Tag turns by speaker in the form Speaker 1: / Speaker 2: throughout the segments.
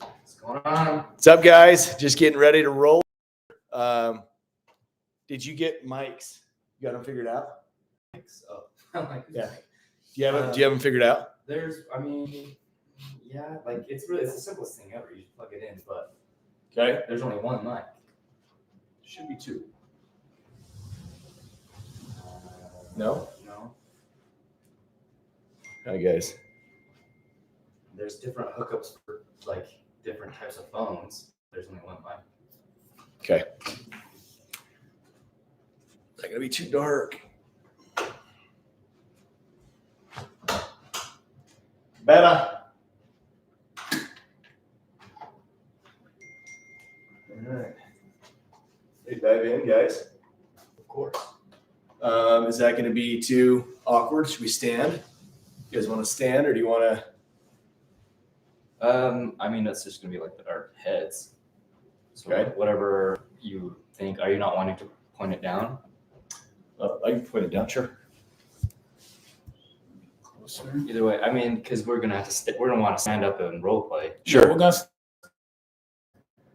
Speaker 1: What's going on?
Speaker 2: What's up, guys? Just getting ready to roll. Did you get mics? You got them figured out?
Speaker 1: So,
Speaker 2: Yeah. Do you have them figured out?
Speaker 1: Yeah, like it's the simplest thing ever. You just plug it in, but
Speaker 2: Okay.
Speaker 1: there's only one mic.
Speaker 2: Should be two. No?
Speaker 1: No.
Speaker 2: Hi, guys.
Speaker 1: There's different hookups for like different types of phones. There's only one mic.
Speaker 2: Okay. It's not gonna be too dark. Better. All right. Hey, dive in, guys.
Speaker 1: Of course.
Speaker 2: Is that going to be too awkward? Should we stand? You guys want to stand, or do you want to?
Speaker 1: That's just gonna be like our heads. So
Speaker 2: Okay.
Speaker 1: whatever you think. Are you not wanting to point it down?
Speaker 2: I can point it down. Sure.
Speaker 3: Closer.
Speaker 1: Either way, because we're gonna have to. We're gonna want to stand up and role play.
Speaker 2: Sure.
Speaker 3: We're gonna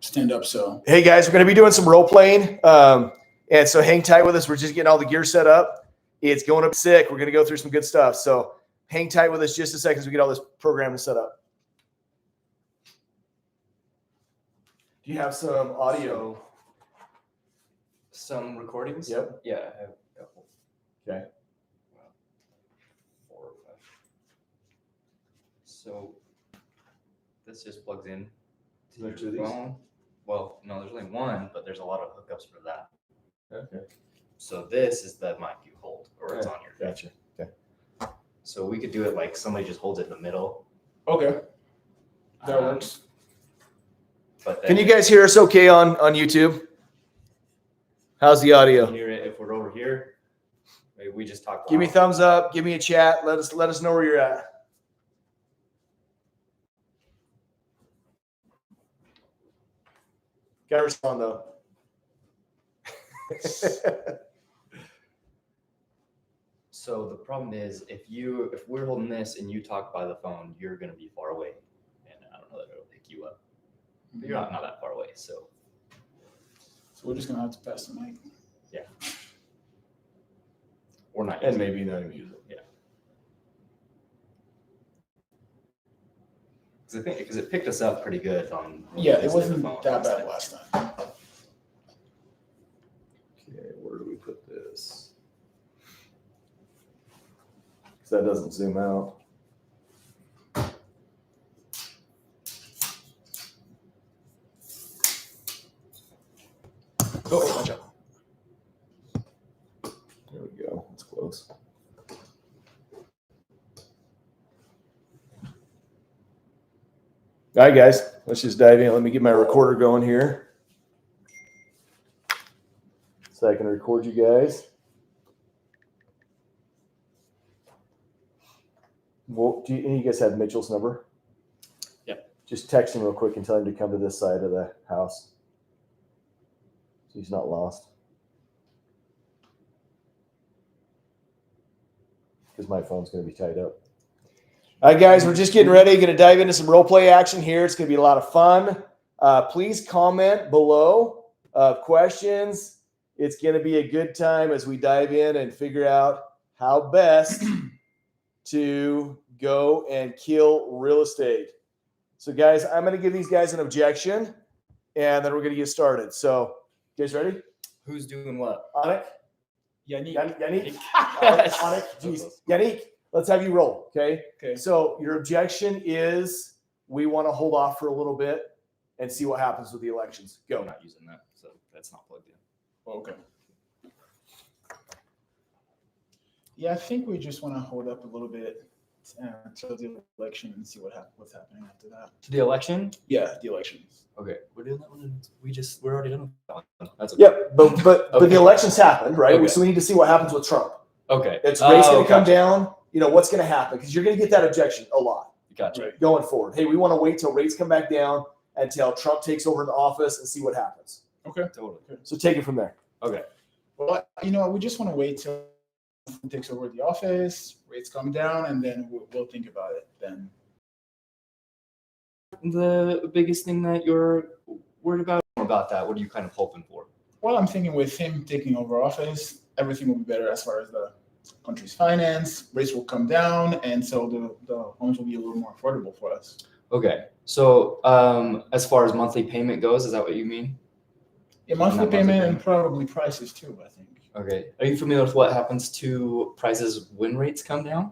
Speaker 3: stand up. So
Speaker 2: Hey, guys, we're going to be doing some role playing, and so hang tight with us. We're just getting all the gear set up. It's going up sick. We're going to go through some good stuff. So hang tight with us just a second as we get all this programming set up. Do you have some audio?
Speaker 1: Some recordings.
Speaker 2: Yep.
Speaker 1: Yeah, I have a couple.
Speaker 2: Okay.
Speaker 1: 4 or 5. So this just plugs in to
Speaker 2: Is there two
Speaker 1: your
Speaker 2: of these?
Speaker 1: phone. Well, no, there's only one, but there's a lot of hookups for that.
Speaker 2: Okay.
Speaker 1: So this is the mic you hold, or it's on your.
Speaker 2: Gotcha. Okay.
Speaker 1: So we could do it like somebody just holds it in the middle.
Speaker 3: okay, that works.
Speaker 1: But then
Speaker 2: Can you guys hear us okay on YouTube? How's the audio?
Speaker 1: hear it if we're over here? Maybe we just talk.
Speaker 2: Give me a
Speaker 1: loud.
Speaker 2: thumbs up. Give me a chat. Let us know where you're at. Gotta respond though.
Speaker 1: So the problem is, if we're holding this and you talk by the phone, you're gonna be far away, and I don't know that it'll pick you up. But you're not that far away, so
Speaker 3: So we're just gonna have to pass the mic.
Speaker 1: we're not.
Speaker 2: And
Speaker 1: using it.
Speaker 2: maybe not even use it.
Speaker 1: Because it picked us up pretty good on.
Speaker 3: Yeah, it
Speaker 1: using the
Speaker 3: wasn't
Speaker 1: phone
Speaker 3: that bad
Speaker 1: time.
Speaker 3: last time.
Speaker 2: Okay, where do we put this? Because that doesn't zoom out.
Speaker 3: Oh, watch out.
Speaker 2: There we go. It's close. All right, guys, let's just dive in. Let me get my recorder going here so I can record you guys. Well, do any of you guys have Mitchell's number?
Speaker 1: Yep.
Speaker 2: Just text him real quick and tell him to come to this side of the house so he's not lost. Because my phone's going to be tied up. All right, guys, we're just getting ready. Going to dive into some role play action here. It's going to be a lot of fun. Please comment below questions. It's going to be a good time as we dive in and figure out how best to go and kill real estate. So, guys, I'm going to give these guys an objection, and then we're going to get started. So, you guys ready?
Speaker 1: Who's doing what?
Speaker 2: Anik?
Speaker 3: Yannick.
Speaker 2: Yannick? Anik? Jeez. Yannick, let's have you roll, okay?
Speaker 3: Okay.
Speaker 2: So your objection is we want to hold off for a little bit and see what happens with the elections.
Speaker 1: I'm
Speaker 2: Go.
Speaker 1: not using that, so that's not plugged in.
Speaker 3: Okay. Yeah, I think we just want to hold up a little bit until the election and see what's happening after that.
Speaker 1: To the election?
Speaker 3: Yeah, the elections.
Speaker 1: Okay, we're doing that one. We're already done with that one. That's okay.
Speaker 2: Yep, but
Speaker 1: Okay.
Speaker 2: the elections happened, right?
Speaker 1: Okay.
Speaker 2: So we need to see what happens with Trump.
Speaker 1: Okay.
Speaker 2: It's rates going to come
Speaker 1: gotcha.
Speaker 2: down. You know what's going to happen because you're going to get that objection a lot
Speaker 1: Gotcha.
Speaker 3: Right.
Speaker 2: going forward. Hey, we want to wait till rates come back down until Trump takes over the office and see what happens.
Speaker 3: Okay.
Speaker 1: Totally.
Speaker 2: So take it from there.
Speaker 1: Okay.
Speaker 3: Well, we just want to wait till he takes over the office, rates come down, and then we'll think about it then.
Speaker 1: the biggest thing that you're worried about that? What are you kind of hoping for?
Speaker 3: Well, I'm thinking with him taking over office, everything will be better as far as the country's finance, rates will come down, and so the homes will be a little more affordable for us.
Speaker 1: Okay, so as far as monthly payment goes, is that what you mean?
Speaker 3: A monthly
Speaker 1: Not monthly
Speaker 3: payment
Speaker 1: payment.
Speaker 3: and probably prices too, I think.
Speaker 1: Okay, are you familiar with what happens to prices when rates come down?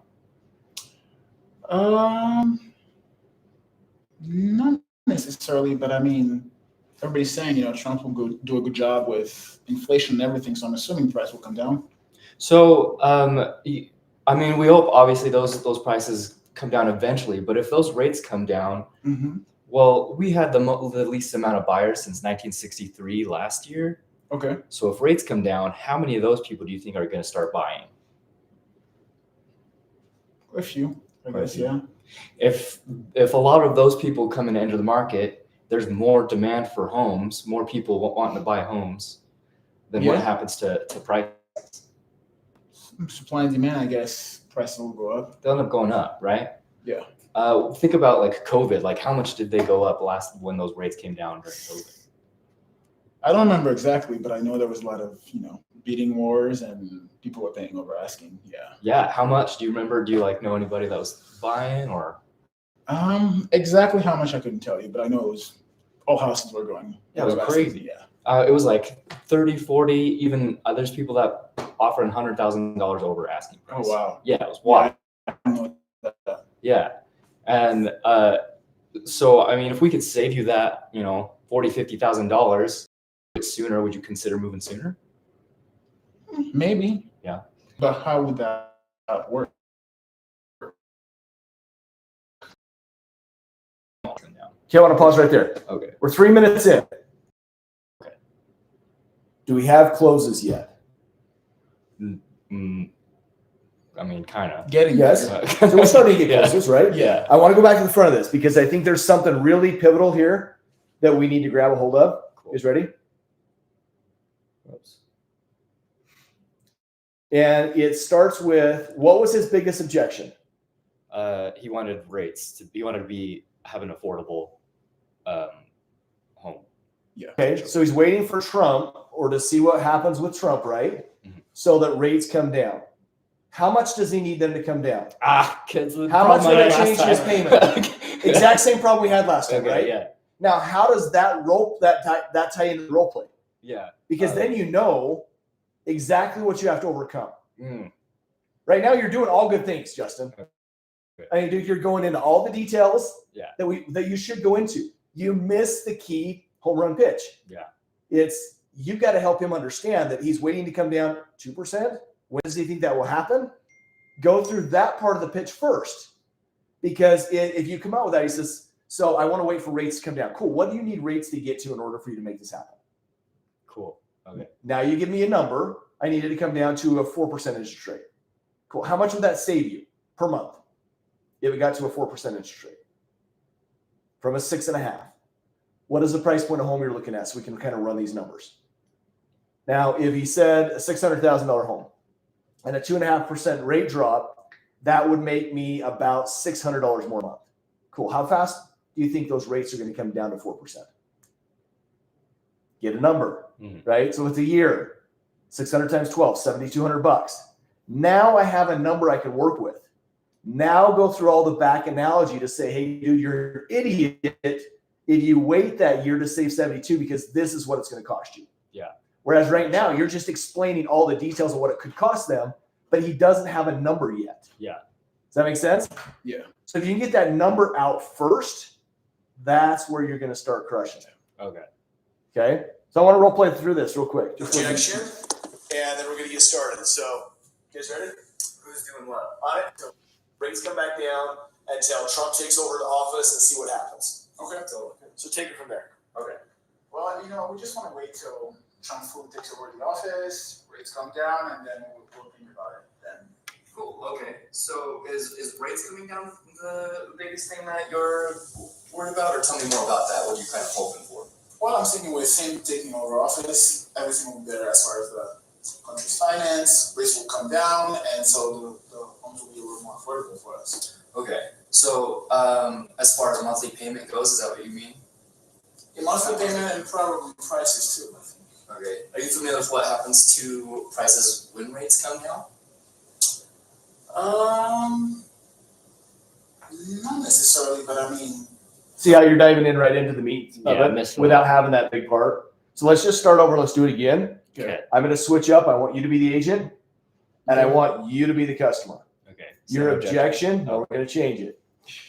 Speaker 3: Not necessarily, but I mean, everybody's saying, Trump will do a good job with inflation and everything, so I'm assuming price will come down.
Speaker 1: So, I mean, we hope obviously those prices come down eventually, but if those rates come down,
Speaker 3: Mm-hmm.
Speaker 1: well, we had the least amount of buyers since 1963 last year.
Speaker 3: Okay.
Speaker 1: So if rates come down, how many of those people do you think are going to start buying?
Speaker 3: A few, I
Speaker 1: Quite a
Speaker 3: guess,
Speaker 1: few.
Speaker 3: yeah.
Speaker 1: If a lot of those people come and enter the market, there's more demand for homes, more people wanting to buy homes, then what
Speaker 3: Yeah.
Speaker 1: happens to price?
Speaker 3: Supply and demand, I guess, prices will go up.
Speaker 1: They'll end up going up, right?
Speaker 3: Yeah.
Speaker 1: Think about like COVID. Like, how much did they go up when those rates came down during COVID?
Speaker 3: I don't remember exactly, but I know there was a lot of, bidding wars and people were paying over asking. Yeah.
Speaker 1: Yeah. How much? Do you remember? Do you know anybody that was buying or?
Speaker 3: Exactly how much I couldn't tell you, but I know it was all houses were going.
Speaker 1: Yeah, it was
Speaker 3: above
Speaker 1: crazy.
Speaker 3: asking, yeah.
Speaker 1: It was like 30, 40, even there's people that offering $100,000 over asking price.
Speaker 3: Oh wow.
Speaker 1: Yeah, it was wild.
Speaker 3: Yeah, I know that.
Speaker 1: Yeah. And so, I mean, if we could save you that, $40,000, $50,000 sooner, would you consider moving sooner?
Speaker 3: Maybe.
Speaker 1: Yeah.
Speaker 3: But how would that work?
Speaker 2: Okay, I want to pause right there.
Speaker 1: Okay.
Speaker 2: We're 3 minutes in.
Speaker 1: Okay.
Speaker 2: Do we have closes yet?
Speaker 1: I mean, kind of.
Speaker 3: Getting
Speaker 2: Yes.
Speaker 3: there.
Speaker 2: So we're starting to get
Speaker 1: Yeah.
Speaker 2: closes, right?
Speaker 3: Yeah.
Speaker 2: I want to go back to the front of this because I think there's something really pivotal here that we need to grab a hold of.
Speaker 1: Cool.
Speaker 2: You guys ready? Oops. And it starts with, what was his biggest objection?
Speaker 1: He wanted to have an affordable home.
Speaker 3: Yeah.
Speaker 2: Okay, so he's waiting for Trump or to see what happens with Trump, right?
Speaker 1: Mhm.
Speaker 2: So that rates come down. How much does he need them to come down?
Speaker 1: Kids.
Speaker 2: How much would it change his payment? Exact same problem we had last time,
Speaker 1: Okay,
Speaker 2: right?
Speaker 1: yeah.
Speaker 2: Now, how does that tie into the role play?
Speaker 1: Yeah.
Speaker 2: Because then you know exactly what you have to overcome.
Speaker 1: Mm.
Speaker 2: Right now, you're doing all good things, Justin.
Speaker 1: Okay.
Speaker 2: I mean, dude, you're going into all the details
Speaker 1: Yeah.
Speaker 2: that you should go into. You miss the key home run pitch.
Speaker 1: Yeah.
Speaker 2: It's you've got to help him understand that he's waiting to come down 2%. When does he think that will happen? Go through that part of the pitch first. Because if you come out with that, he says, so I want to wait for rates to come down. Cool. What do you need rates to get to in order for you to make this happen?
Speaker 1: Cool. Okay.
Speaker 2: Now you give me a number. I need it to come down to a 4% interest rate. Cool. How much would that save you per month if it got to a 4% interest rate? From a 6.5. What is the price point of home you're looking at so we can kind of run these numbers? Now, if he said a $600,000 home and a 2.5% rate drop, that would make me about $600 more a month. Cool. How fast do you think those rates are going to come down to 4%? Get a number, right? So it's a year. 600 times 12, $7,200. Now I have a number I can work with. Now go through all the back analogy to say, hey, dude, you're an idiot if you wait that year to save 72 because this is what it's going to cost you.
Speaker 1: Yeah.
Speaker 2: Whereas right now you're just explaining all the details of what it could cost them, but he doesn't have a number yet.
Speaker 1: Yeah.
Speaker 2: Does that make sense?
Speaker 3: Yeah.
Speaker 2: So if you can get that number out first, that's where you're going to start crushing it.
Speaker 1: Okay.
Speaker 2: Okay. So I want to role play through this real quick.
Speaker 4: Objection, and then we're going to get started. So, you guys ready?
Speaker 2: Who's doing what? All right. So rates come back down
Speaker 4: Until Trump takes over the office and see what happens.
Speaker 3: Okay.
Speaker 4: So take it from there.
Speaker 2: Okay.
Speaker 3: Well, we just want to wait till Trump fully takes over the office, rates come down, and then we'll think about it then.
Speaker 1: Cool. Okay. So is rates coming down the biggest thing that you're worried about, or tell me more about that? What are you kind of hoping for?
Speaker 3: Well, I'm thinking with him taking over office, everything will be better as far as the country's finance, rates will come down, and so the homes will be a little more affordable for us.
Speaker 1: Okay. So, as far as monthly payment goes, is that what you mean?
Speaker 3: Your monthly payment and probably prices too, I think.
Speaker 1: Okay. Are you familiar with what happens to prices when rates come down?
Speaker 3: Not necessarily, but I mean,
Speaker 2: See how you're diving in right into the meat of
Speaker 1: Yeah, I
Speaker 2: it
Speaker 1: missed
Speaker 2: without having that big part. So let's just start over. Let's do it again.
Speaker 1: Okay.
Speaker 2: I'm going to switch up. I want you to be the agent, and I want you to be the customer.
Speaker 1: Okay.
Speaker 2: Your objection,
Speaker 1: Oh.
Speaker 2: we're going to change it.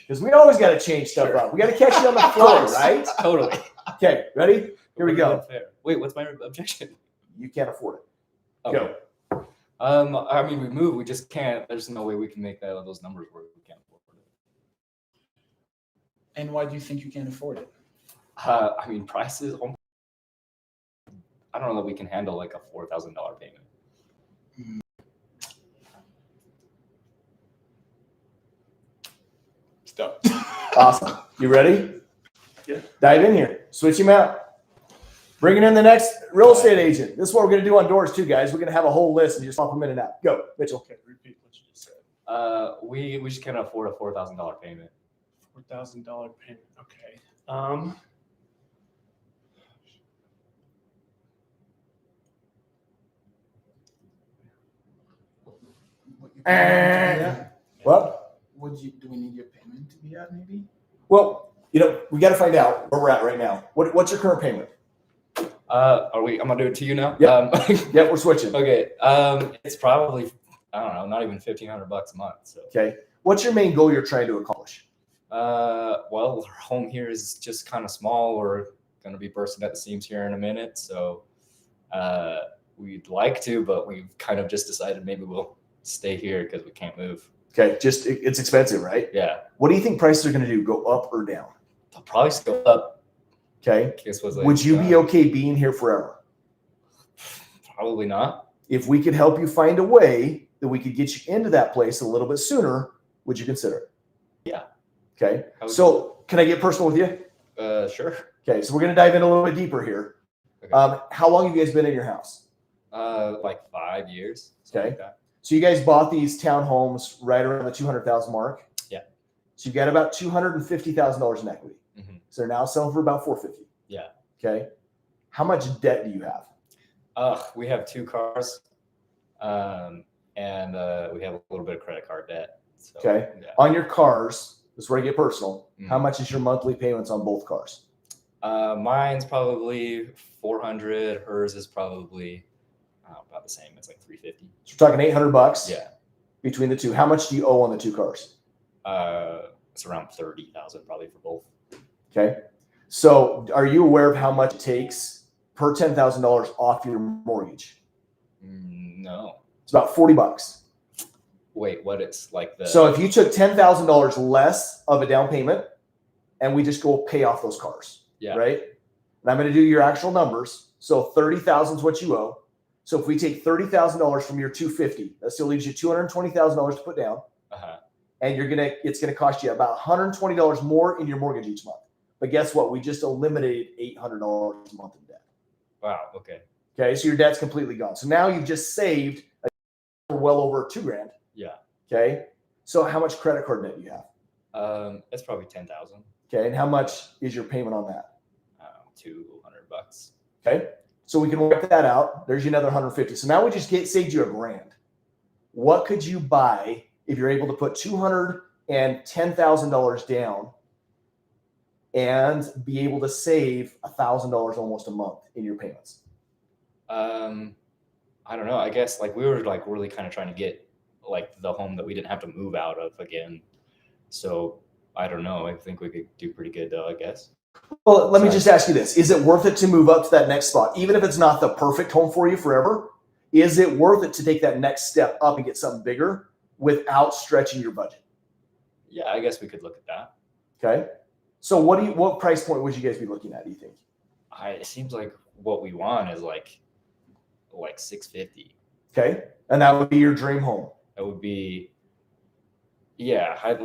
Speaker 2: Because we always got to change stuff
Speaker 1: Sure.
Speaker 2: up. We got to catch you on the fly, right?
Speaker 1: Totally.
Speaker 2: Okay, ready? Here we go.
Speaker 1: Fair. Wait, what's my objection?
Speaker 2: You can't afford it.
Speaker 1: Okay.
Speaker 2: Go.
Speaker 1: I mean, we move. We just can't. There's no way we can make those numbers work. We can't afford it.
Speaker 3: and why do you think you can't afford it?
Speaker 1: I mean, prices. I don't know that we can handle like a $4,000 payment.
Speaker 3: Stop.
Speaker 2: Awesome. You ready?
Speaker 3: Yeah.
Speaker 2: Dive in here. Switch him out. Bringing in the next real estate agent. This is what we're going to do on doors too, guys. We're going to have a whole list and just swap them in and out. Go, Mitchell.
Speaker 3: Okay, repeat what you just said.
Speaker 1: We just can't afford a $4,000 payment.
Speaker 5: $4,000 payment. Okay.
Speaker 2: What?
Speaker 3: Do we need your payment to be at maybe?
Speaker 2: Well, we got to find out where we're at right now. What's your current payment?
Speaker 1: I'm gonna do it to you now.
Speaker 2: Yep. Yep, we're switching.
Speaker 1: Okay. It's probably, I don't know, not even $1,500 a month. So.
Speaker 2: Okay. What's your main goal you're trying to accomplish?
Speaker 1: Well, our home here is just kind of small. We're gonna be bursting at the seams here in a minute, so we'd like to, but we've kind of just decided maybe we'll stay here because we can't move.
Speaker 2: Okay, it's expensive, right?
Speaker 1: Yeah.
Speaker 2: What do you think prices are going to do? Go up or down?
Speaker 1: They'll probably still up.
Speaker 2: Okay.
Speaker 1: Was like,
Speaker 2: Would you be okay being here forever?
Speaker 1: Probably not.
Speaker 2: If we could help you find a way that we could get you into that place a little bit sooner, would you consider it?
Speaker 1: Yeah.
Speaker 2: Okay. So can I get personal with you?
Speaker 1: Sure.
Speaker 2: Okay. So we're going to dive in a little bit deeper here.
Speaker 1: Okay.
Speaker 2: How long have you guys been in your house?
Speaker 1: Like 5 years.
Speaker 2: Okay.
Speaker 1: Like that.
Speaker 2: So you guys bought these townhomes right around the 200,000 mark.
Speaker 1: Yeah.
Speaker 2: So you've got about $250,000 in equity.
Speaker 1: Mm-hmm.
Speaker 2: So they're now selling for about $450,000.
Speaker 1: Yeah.
Speaker 2: Okay. How much debt do you have?
Speaker 1: We have 2 cars, and we have a little bit of credit card debt. So,
Speaker 2: Okay.
Speaker 1: Yeah.
Speaker 2: On your cars, this is where I get personal.
Speaker 1: Mhm.
Speaker 2: How much is your monthly payments on both cars?
Speaker 1: Mine's probably 400. Hers is probably about the same. It's like 350.
Speaker 2: So we're talking $800
Speaker 1: Yeah.
Speaker 2: between the two. How much do you owe on the 2 cars?
Speaker 1: It's around 30,000 probably for both.
Speaker 2: Okay. So are you aware of how much it takes per $10,000 off your mortgage?
Speaker 1: No.
Speaker 2: It's about $40.
Speaker 1: Wait, what? It's like the.
Speaker 2: So if you took $10,000 less of a down payment and we just go pay off those cars,
Speaker 1: Yeah.
Speaker 2: right? And I'm going to do your actual numbers. So 30,000 is what you owe. So if we take $30,000 from your 250, that still leaves you $220,000 to put down.
Speaker 1: Uh-huh.
Speaker 2: And it's going to cost you about $120 more in your mortgage each month. But guess what? We just eliminated $800 a month in debt.
Speaker 1: Wow. Okay.
Speaker 2: Okay, so your debt's completely gone. So now you've just saved well over $2,000.
Speaker 1: Yeah.
Speaker 2: Okay, so how much credit card debt do you have?
Speaker 1: It's probably 10,000.
Speaker 2: Okay, and how much is your payment on that?
Speaker 1: $200.
Speaker 2: Okay, so we can wipe that out. There's another 150. So now we just saved you $1,000. What could you buy if you're able to put $210,000 down and be able to save $1,000 almost a month in your payments?
Speaker 1: I don't know. I guess like we were like really kind of trying to get like the home that we didn't have to move out of again. So I don't know. I think we could do pretty good though, I guess.
Speaker 2: Well, let me just ask you this. Is it worth it to move up to that next spot? Even if it's not the perfect home for you forever, is it worth it to take that next step up and get something bigger without stretching your budget?
Speaker 1: Yeah, I guess we could look at that.
Speaker 2: Okay. So what price point would you guys be looking at, do you think?
Speaker 1: It seems like what we want is like 650.
Speaker 2: Okay. And that would be your dream home.
Speaker 1: That would be, yeah, I don't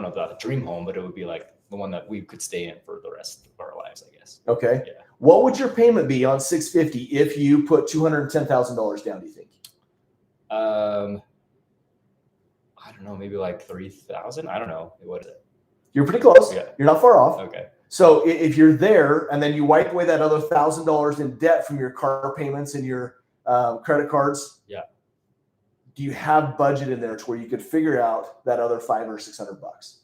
Speaker 1: know about a dream home, but it would be like the one that we could stay in for the rest of our lives, I guess.
Speaker 2: Okay.
Speaker 1: Yeah.
Speaker 2: What would your payment be on 650 if you put $210,000 down, do you think?
Speaker 1: I don't know, maybe like 3,000. I don't know. What is it?
Speaker 2: You're pretty close.
Speaker 1: Yeah.
Speaker 2: You're not far off.
Speaker 1: Okay.
Speaker 2: So if you're there and then you wipe away that other $1,000 in debt from your car payments and your credit cards,
Speaker 1: Yeah.
Speaker 2: do you have budget in there to where you could figure out that other $500 or $600?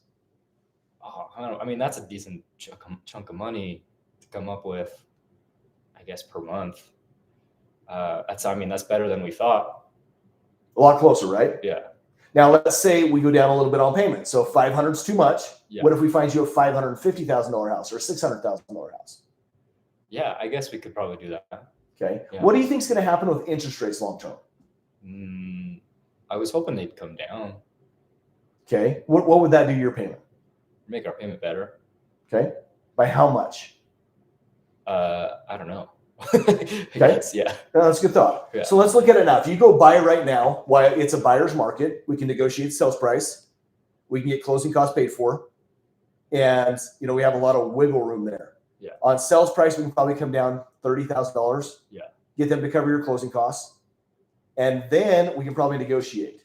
Speaker 1: Oh, I mean, that's a decent chunk of money to come up with, I guess, per month. I mean, that's better than we thought.
Speaker 2: A lot closer, right?
Speaker 1: Yeah.
Speaker 2: Now, let's say we go down a little bit on payment. So 500 is too much.
Speaker 1: Yeah.
Speaker 2: What if we find you a $550,000 house or a $600,000 house?
Speaker 1: Yeah, I guess we could probably do that.
Speaker 2: Okay.
Speaker 1: Yeah.
Speaker 2: What do you think is going to happen with interest rates long term?
Speaker 1: I was hoping they'd come down,
Speaker 2: Okay. What would that do to your payment?
Speaker 1: make our payment better.
Speaker 2: Okay. By how much?
Speaker 1: I don't know. I guess, yeah.
Speaker 2: No, that's a good thought.
Speaker 1: Yeah.
Speaker 2: So let's look at it now. If you go buy right now, why it's a buyer's market, we can negotiate sales price. We can get closing costs paid for. And, we have a lot of wiggle room there.
Speaker 1: Yeah.
Speaker 2: On sales price, we can probably come down $30,000.
Speaker 1: Yeah.
Speaker 2: Get them to cover your closing costs. And then we can probably negotiate.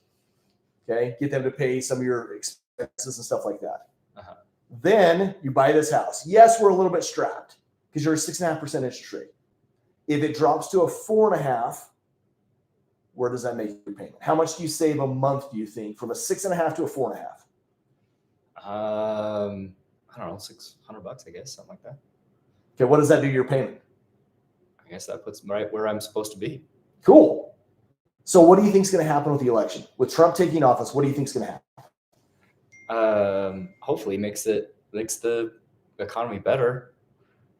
Speaker 2: Okay. Get them to pay some of your expenses and stuff like that.
Speaker 1: Uh-huh.
Speaker 2: Then you buy this house. Yes, we're a little bit strapped because you're a 6.5% interest rate. If it drops to a 4.5%, where does that make your payment? How much do you save a month, do you think, from a 6.5% to a 4.5%?
Speaker 1: I don't know, $600, I guess, something like that.
Speaker 2: Okay, what does that do to your payment?
Speaker 1: I guess that puts me right where I'm supposed to be.
Speaker 2: Cool. So what do you think is going to happen with the election? With Trump taking office, what do you think is going to happen?
Speaker 1: Hopefully makes the economy better.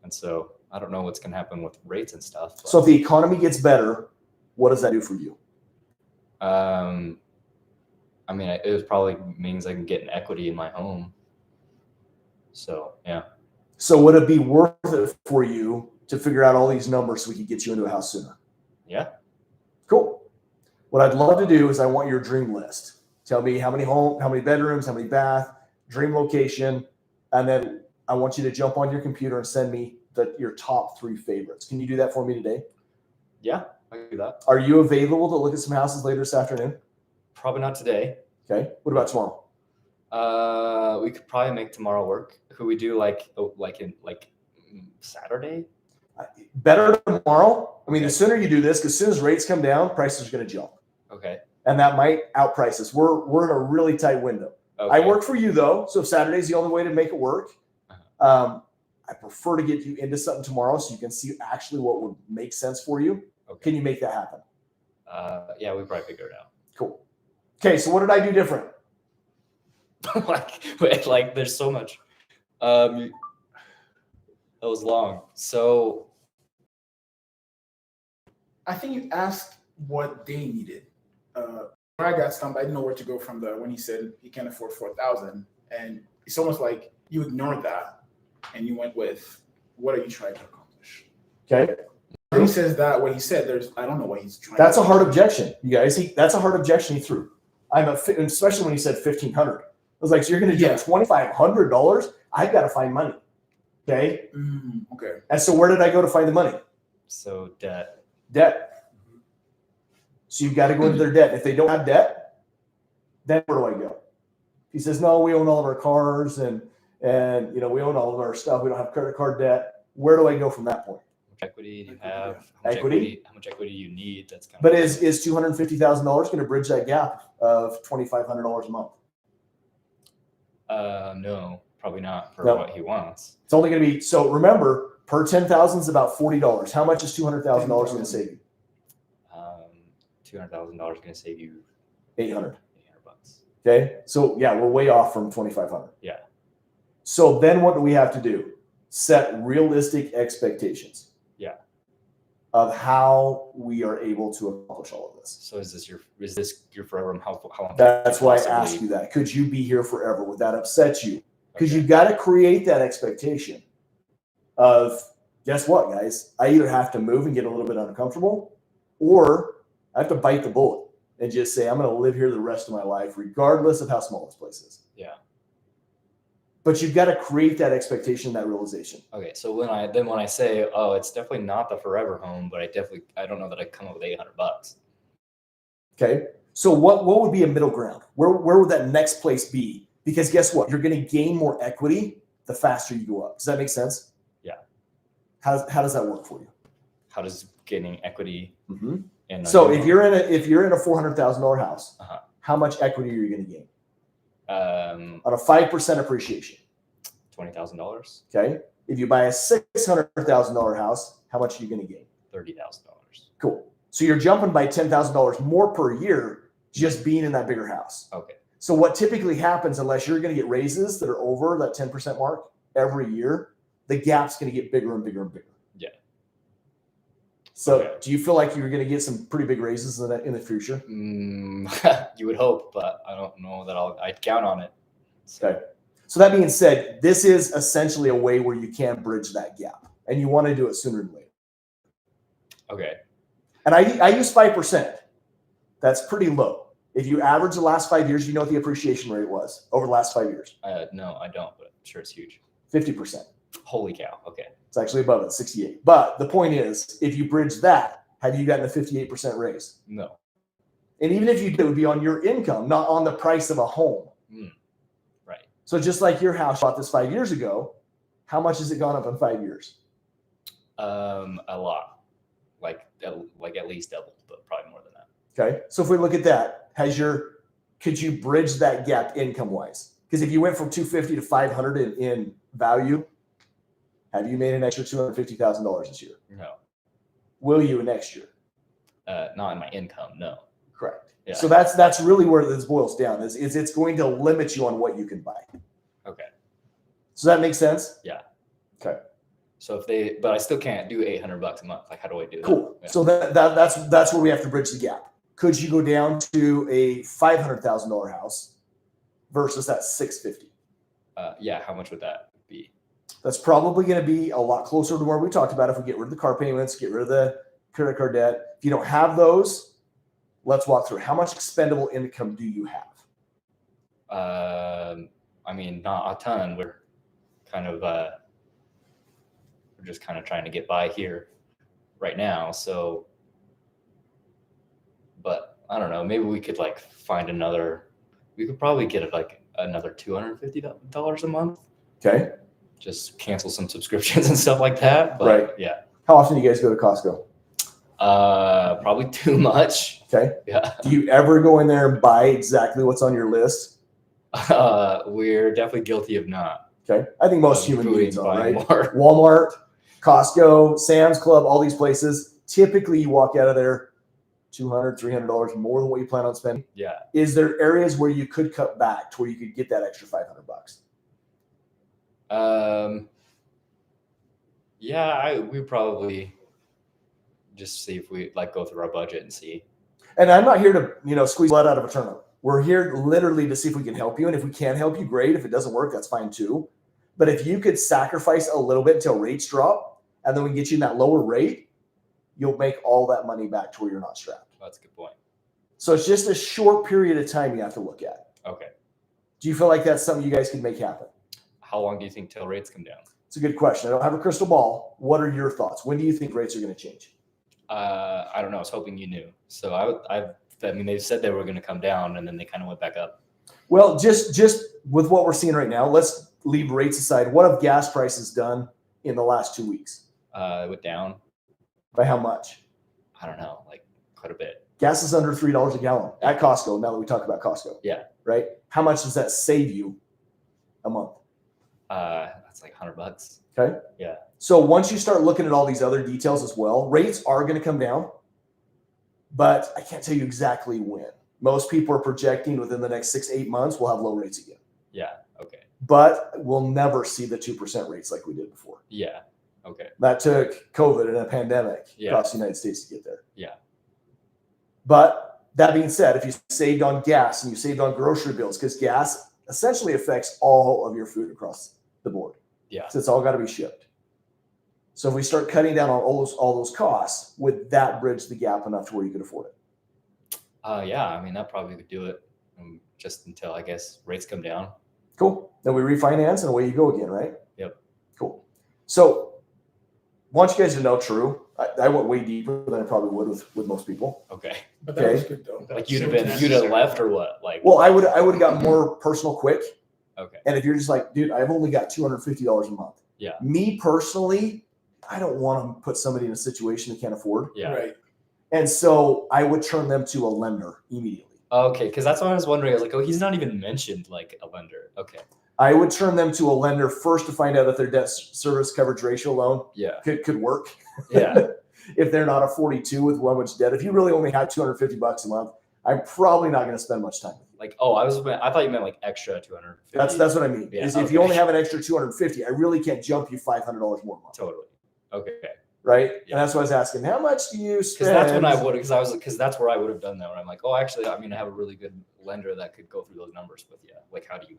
Speaker 1: And so I don't know what's going to happen with rates and stuff. But,
Speaker 2: So if the economy gets better, what does that do for you?
Speaker 1: I mean, it probably means I can get an equity in my home. So, yeah.
Speaker 2: So would it be worth it for you to figure out all these numbers so we could get you into a house sooner?
Speaker 1: Yeah.
Speaker 2: Cool. What I'd love to do is I want your dream list. Tell me how many bedrooms, how many bath, dream location, and then I want you to jump on your computer and send me your top 3 favorites. Can you do that for me today?
Speaker 1: Yeah, I can do that.
Speaker 2: Are you available to look at some houses later this afternoon?
Speaker 1: Probably not today.
Speaker 2: Okay. What about tomorrow?
Speaker 1: We could probably make tomorrow work. Could we do like Saturday?
Speaker 2: Better tomorrow. I mean,
Speaker 1: Okay.
Speaker 2: the sooner you do this, because as soon as rates come down, prices are going to jump.
Speaker 1: Okay.
Speaker 2: And that might outprice us. We're in a really tight window.
Speaker 1: Okay.
Speaker 2: I work for you though, so if Saturday's the only way to make it work, I prefer to get you into something tomorrow so you can see actually what would make sense for you.
Speaker 1: Okay.
Speaker 2: Can you make that happen?
Speaker 1: Yeah, we probably figure it out.
Speaker 2: Cool. Okay, so what did I do different?
Speaker 1: like there's so much. That was long. So
Speaker 3: I think you asked what they needed. When I got stumped, I didn't know where to go from when he said he can't afford 4,000, and it's almost like you ignored that and you went with what are you trying to accomplish?
Speaker 2: Okay.
Speaker 3: When he says that, what he said, I don't know what he's trying.
Speaker 2: That's
Speaker 3: to
Speaker 2: a hard objection, you guys. That's a hard objection he threw. Especially when he said $1,500. I was like, so you're going to do $2,500? I've got to find money. Okay.
Speaker 3: Okay.
Speaker 2: And so where did I go to find the money?
Speaker 1: So debt.
Speaker 2: So you've got to go into their debt. If they don't have debt, then where do I go? He says, no, we own all of our cars and we own all of our stuff. We don't have credit card debt. Where do I go from that point?
Speaker 1: How much equity do you have?
Speaker 2: Equity?
Speaker 1: How much equity do you need? That's kind
Speaker 2: But
Speaker 1: of.
Speaker 2: is $250,000 going to bridge that gap of $2,500 a month?
Speaker 1: No, probably not for
Speaker 2: No.
Speaker 1: what he wants.
Speaker 2: It's only going to be, so remember, per 10,000 is about $40. How much is $200,000 going to save you?
Speaker 1: $200,000 going to save you
Speaker 2: $800.
Speaker 1: $800.
Speaker 2: Okay. So yeah, we're way off from 2,500.
Speaker 1: Yeah.
Speaker 2: So then what do we have to do? Set realistic expectations.
Speaker 1: Yeah.
Speaker 2: Of how we are able to accomplish all of this.
Speaker 1: So is this your forever home? How long?
Speaker 2: That's why I
Speaker 1: possibly-
Speaker 2: asked you that. Could you be here forever? Would that upset you? Because
Speaker 1: Okay.
Speaker 2: you've got to create that expectation of, guess what, guys? I either have to move and get a little bit uncomfortable, or I have to bite the bullet and just say, I'm going to live here the rest of my life, regardless of how small this place is.
Speaker 1: Yeah.
Speaker 2: But you've got to create that expectation, that realization.
Speaker 1: Okay. So when I say, oh, it's definitely not the forever home, but I don't know that I come up with $800.
Speaker 2: Okay. So what would be a middle ground? Where would that next place be? Because guess what? You're going to gain more equity the faster you go up. Does that make sense?
Speaker 1: Yeah.
Speaker 2: How does that work for you?
Speaker 1: How does gaining equity? In
Speaker 2: So if you're in a $400,000 house, how much equity are you going to gain?
Speaker 1: On
Speaker 2: a 5% appreciation.
Speaker 1: $20,000.
Speaker 2: Okay. If you buy a $600,000 house, how much are you going to gain?
Speaker 1: $30,000.
Speaker 2: Cool. So you're jumping by $10,000 more per year just being in that bigger house.
Speaker 1: Okay.
Speaker 2: So what typically happens, unless you're going to get raises that are over that 10% mark every year, the gap's going to get bigger and bigger and bigger.
Speaker 1: Yeah.
Speaker 2: So do you feel like you're going to get some pretty big raises in the future?
Speaker 1: You would hope, but I don't know that I'd count on it.
Speaker 2: Okay. So that being said, this is essentially a way where you can bridge that gap, and you want to do it sooner than later.
Speaker 1: Okay.
Speaker 2: And I use 5%. That's pretty low. If you average the last 5 years, you know what the appreciation rate was over the last 5 years?
Speaker 1: No, I don't, but I'm sure it's huge.
Speaker 2: 50%.
Speaker 1: Holy cow. Okay.
Speaker 2: It's actually above it, 68. But the point is, if you bridge that, have you gotten a 58% raise?
Speaker 1: No.
Speaker 2: And even if you did, it would be on your income, not on the price of a home.
Speaker 1: Right.
Speaker 2: So just like your house bought this 5 years ago, how much has it gone up in 5 years?
Speaker 1: A lot. Like at least double, but probably more than that.
Speaker 2: Okay. So if we look at that, could you bridge that gap income wise? Because if you went from 250 to 500 in value, have you made an extra $250,000 this year?
Speaker 1: No.
Speaker 2: Will you next year?
Speaker 1: Not in my income. No.
Speaker 2: Correct.
Speaker 1: Yeah.
Speaker 2: So that's really where this boils down is it's going to limit you on what you can buy.
Speaker 1: Okay.
Speaker 2: So that makes sense?
Speaker 1: Yeah.
Speaker 2: Okay.
Speaker 1: So but I still can't do $800 a month. Like, how do I do that?
Speaker 2: Cool.
Speaker 1: Yeah.
Speaker 2: So that's where we have to bridge the gap. Could you go down to a $500,000 house versus that $650,000?
Speaker 1: Yeah. How much would that be?
Speaker 2: That's probably going to be a lot closer to where we talked about if we get rid of the car payments, get rid of the credit card debt. If you don't have those, let's walk through. How much expendable income do you have?
Speaker 1: I mean, not a ton. We're just kind of trying to get by here right now. So, but I don't know, maybe we could we could probably get another $250 a month.
Speaker 2: Okay.
Speaker 1: Just cancel some subscriptions and stuff like that. But
Speaker 2: right.
Speaker 1: Yeah.
Speaker 2: How often do you guys go to Costco?
Speaker 1: Probably too much.
Speaker 2: Okay.
Speaker 1: Yeah.
Speaker 2: Do you ever go in there and buy exactly what's on your list?
Speaker 1: We're definitely guilty of not.
Speaker 2: Okay. I think most human beings are, right?
Speaker 1: More.
Speaker 2: Walmart, Costco, Sam's Club, all these places. Typically you walk out of there $200, $300 more than what you plan on spending.
Speaker 1: Yeah.
Speaker 2: Is there areas where you could cut back to where you could get that extra $500?
Speaker 1: Yeah, we probably just see if we go through our budget and see.
Speaker 2: And I'm not here to, squeeze blood out of a turnip. We're here literally to see if we can help you. And if we can help you, great. If it doesn't work, that's fine too. But if you could sacrifice a little bit until rates drop, and then we can get you in that lower rate, you'll make all that money back to where you're not strapped.
Speaker 1: That's a good point.
Speaker 2: So it's just a short period of time you have to look at.
Speaker 1: Okay.
Speaker 2: Do you feel like that's something you guys can make happen?
Speaker 1: How long do you think till rates come down?
Speaker 2: It's a good question. I don't have a crystal ball. What are your thoughts? When do you think rates are going to change?
Speaker 1: I don't know. I was hoping you knew. So I mean, they said they were going to come down, and then they kind of went back up.
Speaker 2: Well, just with what we're seeing right now, let's leave rates aside. What have gas prices done in the last 2 weeks?
Speaker 1: It went down.
Speaker 2: By how much?
Speaker 1: I don't know, quite a bit.
Speaker 2: Gas is under $3 a gallon at Costco. Now that we talk about Costco.
Speaker 1: Yeah.
Speaker 2: Right. How much does that save you a month?
Speaker 1: That's like $100.
Speaker 2: Okay.
Speaker 1: Yeah.
Speaker 2: So once you start looking at all these other details as well, rates are going to come down, but I can't tell you exactly when. Most people are projecting within the next 6 to 8 months, we'll have low rates again.
Speaker 1: Yeah. Okay.
Speaker 2: But we'll never see the 2% rates like we did before.
Speaker 1: Yeah. Okay.
Speaker 2: That took COVID and a pandemic
Speaker 1: Yeah.
Speaker 2: across the United States to get there.
Speaker 1: Yeah.
Speaker 2: But that being said, if you saved on gas and you saved on grocery bills, because gas essentially affects all of your food across the board.
Speaker 1: Yeah.
Speaker 2: So it's all got to be shipped. So if we start cutting down on all those costs, would that bridge the gap enough to where you could afford it?
Speaker 1: Yeah. I mean, that probably would do it, just until I guess rates come down.
Speaker 2: Cool. Then we refinance and away you go again, right?
Speaker 1: Yep.
Speaker 2: Cool. So want you guys to know, true. I went way deeper than I probably would with most people.
Speaker 1: Okay.
Speaker 3: But that was good though.
Speaker 1: Like you'd have left or what? Like,
Speaker 2: Well, I would have got more personal quick.
Speaker 1: okay.
Speaker 2: And if you're just like, dude, I've only got $250 a month.
Speaker 1: Yeah.
Speaker 2: Me personally, I don't want to put somebody in a situation they can't afford.
Speaker 1: Yeah.
Speaker 3: Right.
Speaker 2: And so I would turn them to a lender immediately.
Speaker 1: Okay, because that's what I was wondering. I was like, oh, he's not even mentioned like a lender. Okay.
Speaker 2: I would turn them to a lender first to find out if their debt service coverage ratio loan
Speaker 1: Yeah.
Speaker 2: could work.
Speaker 1: Yeah.
Speaker 2: If they're not a 42 with one much debt, if you really only have $250 a month, I'm probably not going to spend much time with you.
Speaker 1: Like, oh, I thought you meant like extra 250.
Speaker 2: That's what I mean.
Speaker 1: Yeah,
Speaker 2: Is if you only have an extra 250, I really can't jump you $500 more a month.
Speaker 1: Totally. Okay.
Speaker 2: Right.
Speaker 1: Yeah.
Speaker 2: And that's what I was asking. How much do you spend?
Speaker 1: Because that's when I would, because that's where I would have done that. Where I'm like, oh, actually, I mean, I have a really good lender that could go through those numbers with you. Like, how do you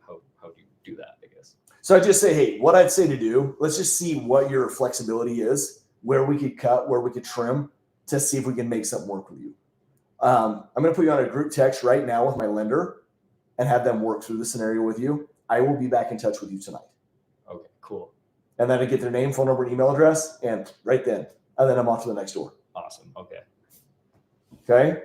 Speaker 1: do that? I guess.
Speaker 2: So I just say, hey, what I'd say to do, let's just see what your flexibility is, where we could cut, where we could trim, to see if we can make something work with you. I'm going to put you on a group text right now with my lender and have them work through the scenario with you. I will be back in touch with you tonight.
Speaker 1: Okay. Cool.
Speaker 2: And then I get their name, phone number, and email address, and right then, and then I'm off to the next door.
Speaker 1: Awesome. Okay.
Speaker 2: Okay.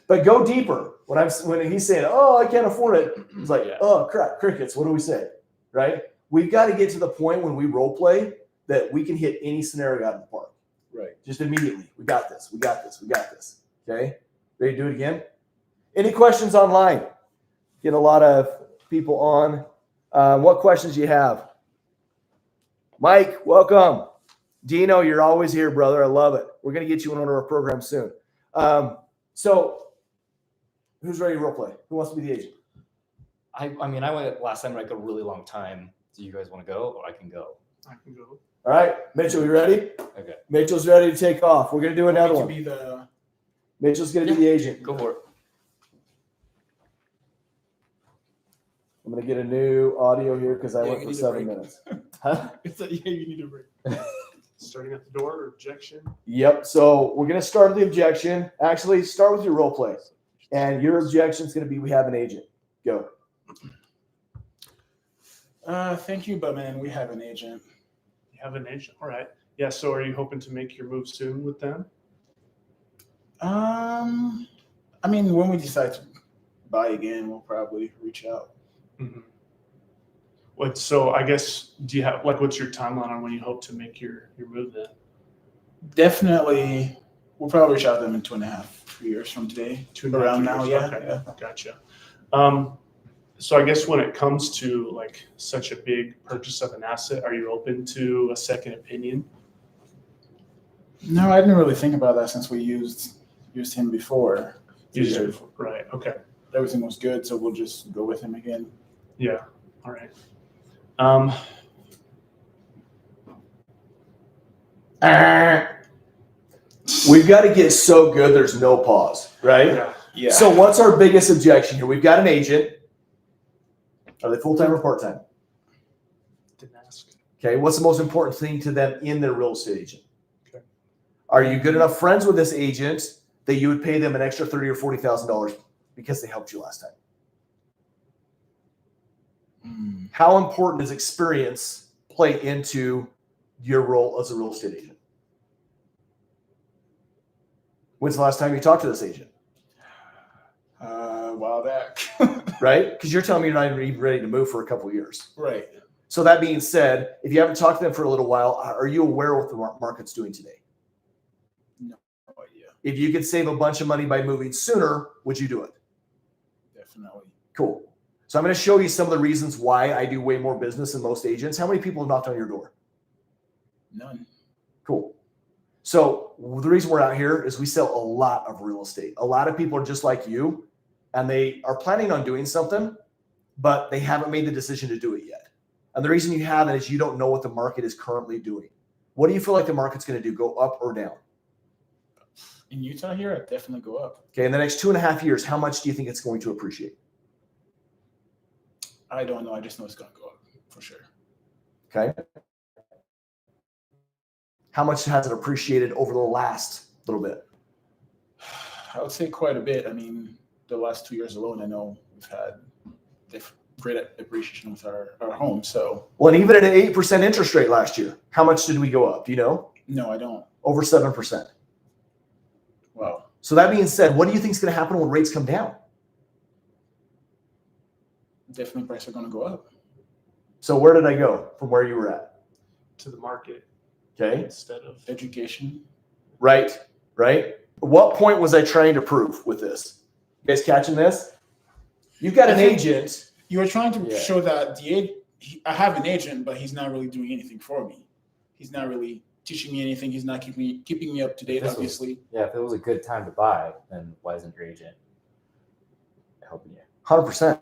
Speaker 2: But go deeper. When he's saying, oh, I can't afford it, it's like,
Speaker 1: Yeah.
Speaker 2: oh, crap, crickets. What do we say? Right? We've got to get to the point when we role play that we can hit any scenario out of the park.
Speaker 3: Right.
Speaker 2: Just immediately. We got this. We got this. We got this. Okay. Ready to do it again? Any questions online? Get a lot of people on. What questions do you have? Mike, welcome. Dino, you're always here, brother. I love it. We're going to get you in one of our programs soon. So who's ready to role play? Who wants to be the agent?
Speaker 1: I mean, I went last time like a really long time. Do you guys want to go, or I can go?
Speaker 5: I can go.
Speaker 2: All right. Mitchell, you ready?
Speaker 1: Okay.
Speaker 2: Mitchell's ready to take off. We're going to do another
Speaker 3: To
Speaker 2: one.
Speaker 3: be the
Speaker 2: Mitchell's going to be the agent.
Speaker 1: Go for it.
Speaker 2: I'm going to get a new audio here because I
Speaker 3: Yeah,
Speaker 2: went
Speaker 3: you
Speaker 2: for
Speaker 3: need a
Speaker 2: 7
Speaker 3: break.
Speaker 2: minutes. Huh?
Speaker 3: it's a, yeah, you need a break.
Speaker 5: Starting at the door or objection?
Speaker 2: Yep. So we're going to start the objection. Actually, start with your role play. And your objection is going to be, we have an agent. Go.
Speaker 3: Thank you, but man, we have an agent.
Speaker 5: You have an agent. All right. Yeah. So are you hoping to make your move soon with them?
Speaker 3: I mean, when we decide to buy again, we'll probably reach out.
Speaker 5: Mm-hmm. So I guess, do you have, like, what's your timeline on when you hope to make your move then?
Speaker 3: Definitely, we'll probably reach out to them in 2.5 years from today.
Speaker 5: 2.5
Speaker 3: Around now,
Speaker 5: years.
Speaker 3: yeah.
Speaker 5: Okay.
Speaker 3: Yeah.
Speaker 5: Gotcha. So I guess when it comes to like such a big purchase of an asset, are you open to a second opinion?
Speaker 3: No, I didn't really think about that since we used him before.
Speaker 5: Right. Okay.
Speaker 3: Everything was good, so we'll just go with him again.
Speaker 5: Yeah. All right.
Speaker 2: We've got to get so good there's no pause, right?
Speaker 5: Yeah.
Speaker 3: Yeah.
Speaker 2: So what's our biggest objection here? We've got an agent. Are they full-time or part-time?
Speaker 5: Didn't ask.
Speaker 2: Okay. What's the most important thing to them in their real estate agent?
Speaker 5: Okay.
Speaker 2: Are you good enough friends with this agent that you would pay them an extra $30,000 or $40,000 because they helped you last time? How important does experience play into your role as a real estate agent? When's the last time you talked to this agent?
Speaker 3: A while back.
Speaker 2: Right? Because you're telling me you're not even ready to move for a couple of years.
Speaker 3: Right.
Speaker 2: So that being said, if you haven't talked to them for a little while, are you aware of what the market's doing today?
Speaker 3: No idea.
Speaker 2: If you could save a bunch of money by moving sooner, would you do it?
Speaker 3: Definitely.
Speaker 2: Cool. So I'm going to show you some of the reasons why I do way more business than most agents. How many people have knocked on your door?
Speaker 3: None.
Speaker 2: Cool. So the reason we're out here is we sell a lot of real estate. A lot of people are just like you, and they are planning on doing something, but they haven't made the decision to do it yet. And the reason you haven't is you don't know what the market is currently doing. What do you feel like the market's going to do? Go up or down?
Speaker 3: In Utah here, I'd definitely go up.
Speaker 2: Okay. In the next 2.5 years, how much do you think it's going to appreciate?
Speaker 3: I don't know. I just know it's going to go up for sure.
Speaker 2: Okay. How much has it appreciated over the last little bit?
Speaker 3: I would say quite a bit. I mean, the last 2 years alone, I know we've had great appreciation with our home. So,
Speaker 2: Well, and even at an 8% interest rate last year, how much did we go up? Do you know?
Speaker 3: No, I don't.
Speaker 2: Over 7%.
Speaker 3: Wow.
Speaker 2: So that being said, what do you think is going to happen when rates come down?
Speaker 3: Definitely prices are going to go up.
Speaker 2: So where did I go from where you were at?
Speaker 5: To the market
Speaker 2: Okay.
Speaker 5: instead of
Speaker 3: Education.
Speaker 2: Right. What point was I trying to prove with this? You guys catching this? You've got an agent.
Speaker 3: You were trying to
Speaker 1: Yeah.
Speaker 3: show that I have an agent, but he's not really doing anything for me. He's not really teaching me anything. He's not keeping me up to date,
Speaker 1: This was-
Speaker 3: obviously.
Speaker 1: Yeah, if it was a good time to buy, then why isn't your agent helping you?
Speaker 2: 100%.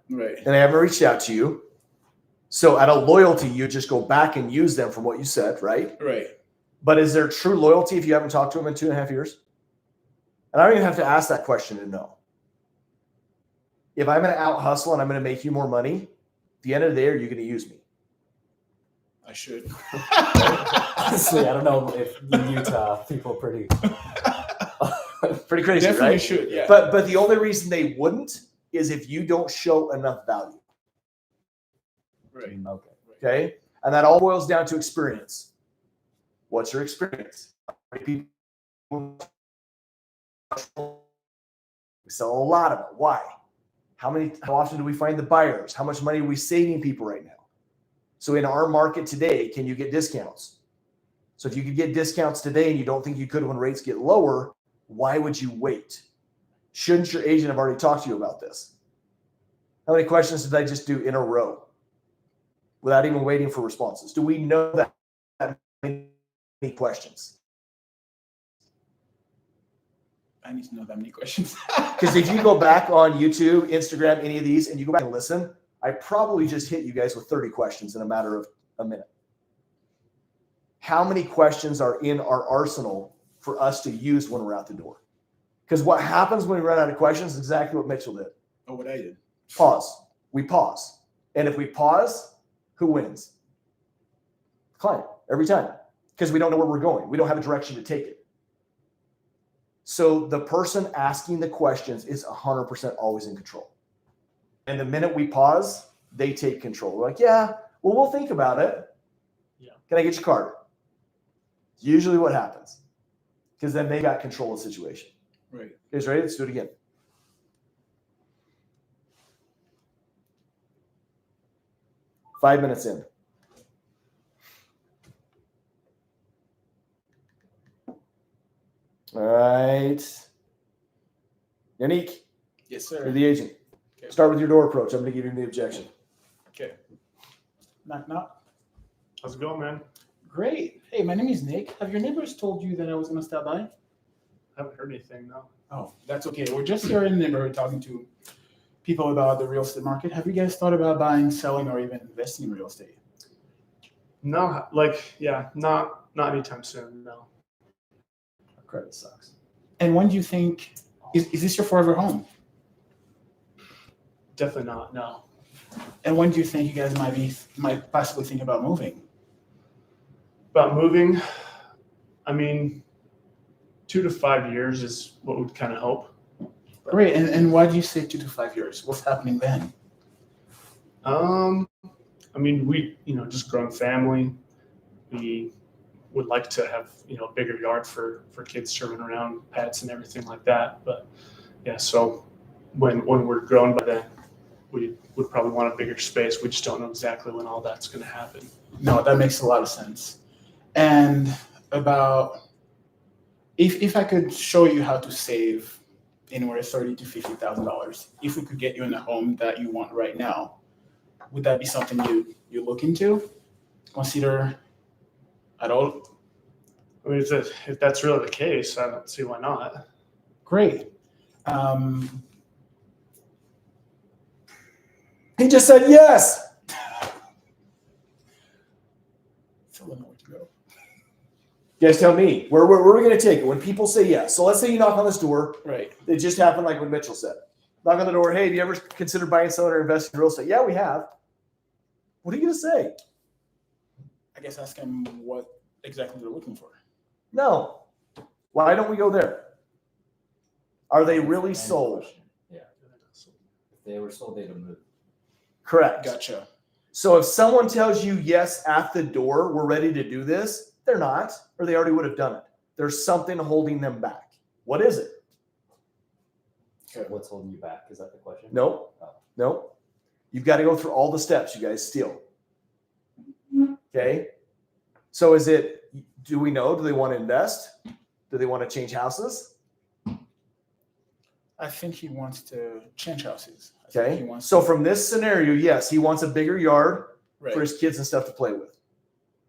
Speaker 3: Right.
Speaker 2: And they haven't reached out to you. So out of loyalty, you just go back and use them from what you said, right?
Speaker 3: Right.
Speaker 2: But is there true loyalty if you haven't talked to them in 2.5 years? And I don't even have to ask that question to know. If I'm going to out hustle and I'm going to make you more money, at the end of the day, are you going to use me?
Speaker 3: I should.
Speaker 1: Honestly, I don't know if in Utah people are pretty.
Speaker 2: Pretty crazy,
Speaker 3: Definitely
Speaker 2: right?
Speaker 3: should, yeah.
Speaker 2: But the only reason they wouldn't is if you don't show enough value.
Speaker 3: Right.
Speaker 1: Okay.
Speaker 2: Okay. And that all boils down to experience. What's your experience? How many people? We sell a lot of it. Why? How often do we find the buyers? How much money are we saving people right now? So in our market today, can you get discounts? So if you could get discounts today and you don't think you could when rates get lower, why would you wait? Shouldn't your agent have already talked to you about this? How many questions did I just do in a row without even waiting for responses? Do we know that many questions?
Speaker 3: I need to know that many questions.
Speaker 2: Because if you go back on YouTube, Instagram, any of these, and you go back and listen, I probably just hit you guys with 30 questions in a matter of a minute. How many questions are in our arsenal for us to use when we're out the door? Because what happens when we run out of questions is exactly what Mitchell did.
Speaker 3: Oh, what I did.
Speaker 2: Pause. We pause. And if we pause, who wins? The client, every time. Because we don't know where we're going. We don't have a direction to take it. So the person asking the questions is 100% always in control. And the minute we pause, they take control. We're like, yeah, well, we'll think about it.
Speaker 5: Yeah.
Speaker 2: Can I get your card? It's usually what happens. Because then they got control of the situation.
Speaker 3: Right.
Speaker 2: You guys ready? Let's do it again. Five minutes in. All right. Yannick,
Speaker 3: Yes,
Speaker 2: you're
Speaker 3: sir.
Speaker 2: the agent.
Speaker 3: Okay.
Speaker 2: Start with your door approach. I'm going to give you the objection.
Speaker 3: Okay. Knock, knock.
Speaker 5: how's it going, man?
Speaker 3: Great. Hey, my name is Nick. Have your neighbors told you that I was going to stop by?
Speaker 5: I haven't heard anything though.
Speaker 3: Oh, that's okay. We're just here in the neighborhood talking to people about the real estate market. Have you guys thought about buying, selling, or even investing in real estate?
Speaker 5: No, not anytime soon. No.
Speaker 2: Our credit sucks.
Speaker 3: And when do you think, is this your forever home?
Speaker 5: Definitely not. No.
Speaker 3: And when do you think you guys might possibly think about moving?
Speaker 5: About moving, I mean, 2 to 5 years is what would kind of help.
Speaker 3: Great. And why do you say 2 to 5 years? What's happening then?
Speaker 5: I mean, we, just grown family. We would like to have, a bigger yard for kids to run around, pets and everything like that. But yeah, so when we're grown by then, we would probably want a bigger space. We just don't know exactly when all that's going to happen.
Speaker 3: No, that makes a lot of sense. And about, if I could show you how to save anywhere $30,000 to $50,000, if we could get you in a home that you want right now, would that be something you look into, consider at all?
Speaker 5: I mean, if that's really the case, I don't see why not.
Speaker 3: Great.
Speaker 2: He just said yes.
Speaker 3: Still don't know where to go.
Speaker 2: You guys tell me. Where are we going to take it when people say yes? So let's say you knock on this door.
Speaker 3: Right.
Speaker 2: It just happened like what Mitchell said. Knock on the door. Hey, have you ever considered buying, selling, or investing in real estate? Yeah, we have. What are you going to say?
Speaker 3: I guess ask them what exactly they're looking for.
Speaker 2: No. Why don't we go there? Are they really sold?
Speaker 1: Yeah. If they were sold, they'd have moved.
Speaker 2: Correct.
Speaker 3: Gotcha.
Speaker 2: So if someone tells you yes at the door, we're ready to do this, they're not, or they already would have done it. There's something holding them back. What is it?
Speaker 1: What's holding you back? Is that the question?
Speaker 2: Nope.
Speaker 1: Oh.
Speaker 2: Nope. You've got to go through all the steps, you guys, still. Okay. So is it, do we know, do they want to invest? Do they want to change houses?
Speaker 3: I think he wants to change houses. I think
Speaker 2: Okay.
Speaker 3: he wants
Speaker 2: So
Speaker 3: to-
Speaker 2: from this scenario, yes, he wants a bigger yard
Speaker 3: right,
Speaker 2: for his kids and stuff to play with.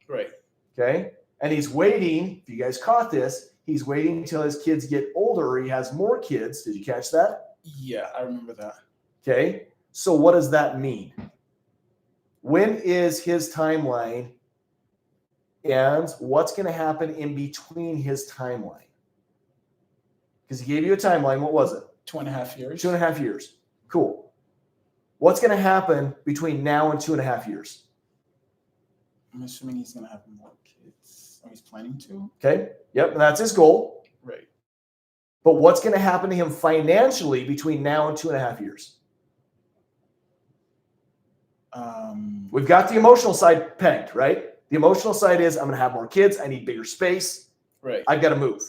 Speaker 3: right.
Speaker 2: Okay. And he's waiting, if you guys caught this, he's waiting until his kids get older or he has more kids. Did you catch that?
Speaker 3: Yeah, I remember that.
Speaker 2: Okay. So what does that mean? When is his timeline and what's going to happen in between his timeline? Because he gave you a timeline. What was it?
Speaker 3: 2.5 years.
Speaker 2: 2.5 years. Cool. What's going to happen between now and 2.5 years?
Speaker 3: I'm assuming he's gonna have more kids. Or he's planning to.
Speaker 2: Okay. Yep. And that's his goal.
Speaker 3: Right.
Speaker 2: But what's going to happen to him financially between now and 2.5 years? We've got the emotional side pegged, right? The emotional side is I'm going to have more kids. I need bigger space.
Speaker 3: Right.
Speaker 2: I've got to move.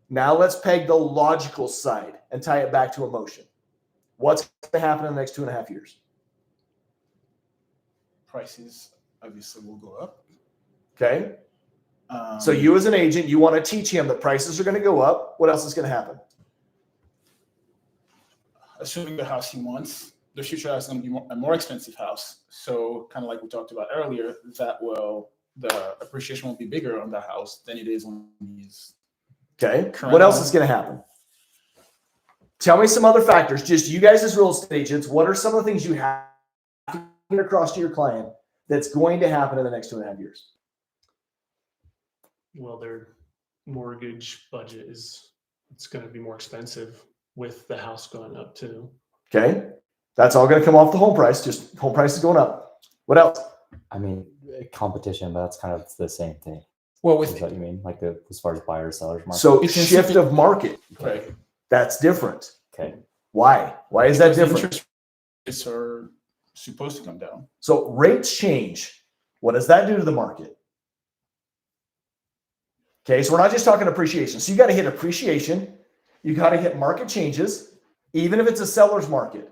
Speaker 2: Now let's peg the logical side and tie it back to emotion. What's going to happen in the next 2.5 years?
Speaker 3: Prices obviously will go up.
Speaker 2: Okay. So you as an agent, you want to teach him that prices are going to go up. What else is going to happen?
Speaker 3: Assuming the house he wants, the future house is going to be a more expensive house. So kind of like we talked about earlier, the appreciation will be bigger on the house than it is on these.
Speaker 2: Okay.
Speaker 3: Correct.
Speaker 2: What else is going to happen? Tell me some other factors. Just you guys as real estate agents, what are some of the things you have to get across to your client that's going to happen in the next 2.5 years?
Speaker 5: Well, their mortgage budget it's going to be more expensive with the house going up too.
Speaker 2: Okay. That's all going to come off the home price. Just home price is going up. What else?
Speaker 1: I mean, competition, but that's kind of the same thing.
Speaker 3: Well,
Speaker 1: Is
Speaker 3: with
Speaker 1: that what you mean? Like as far as buyers, sellers market?
Speaker 2: So
Speaker 3: It's
Speaker 2: shift
Speaker 3: insipid.
Speaker 2: of market.
Speaker 3: right.
Speaker 2: That's different.
Speaker 1: Okay.
Speaker 2: Why? Why is that
Speaker 3: Because
Speaker 2: different?
Speaker 3: interest rates are supposed to come down.
Speaker 2: So rates change. What does that do to the market? Okay, so we're not just talking appreciation. So you got to hit appreciation. You got to hit market changes, even if it's a seller's market.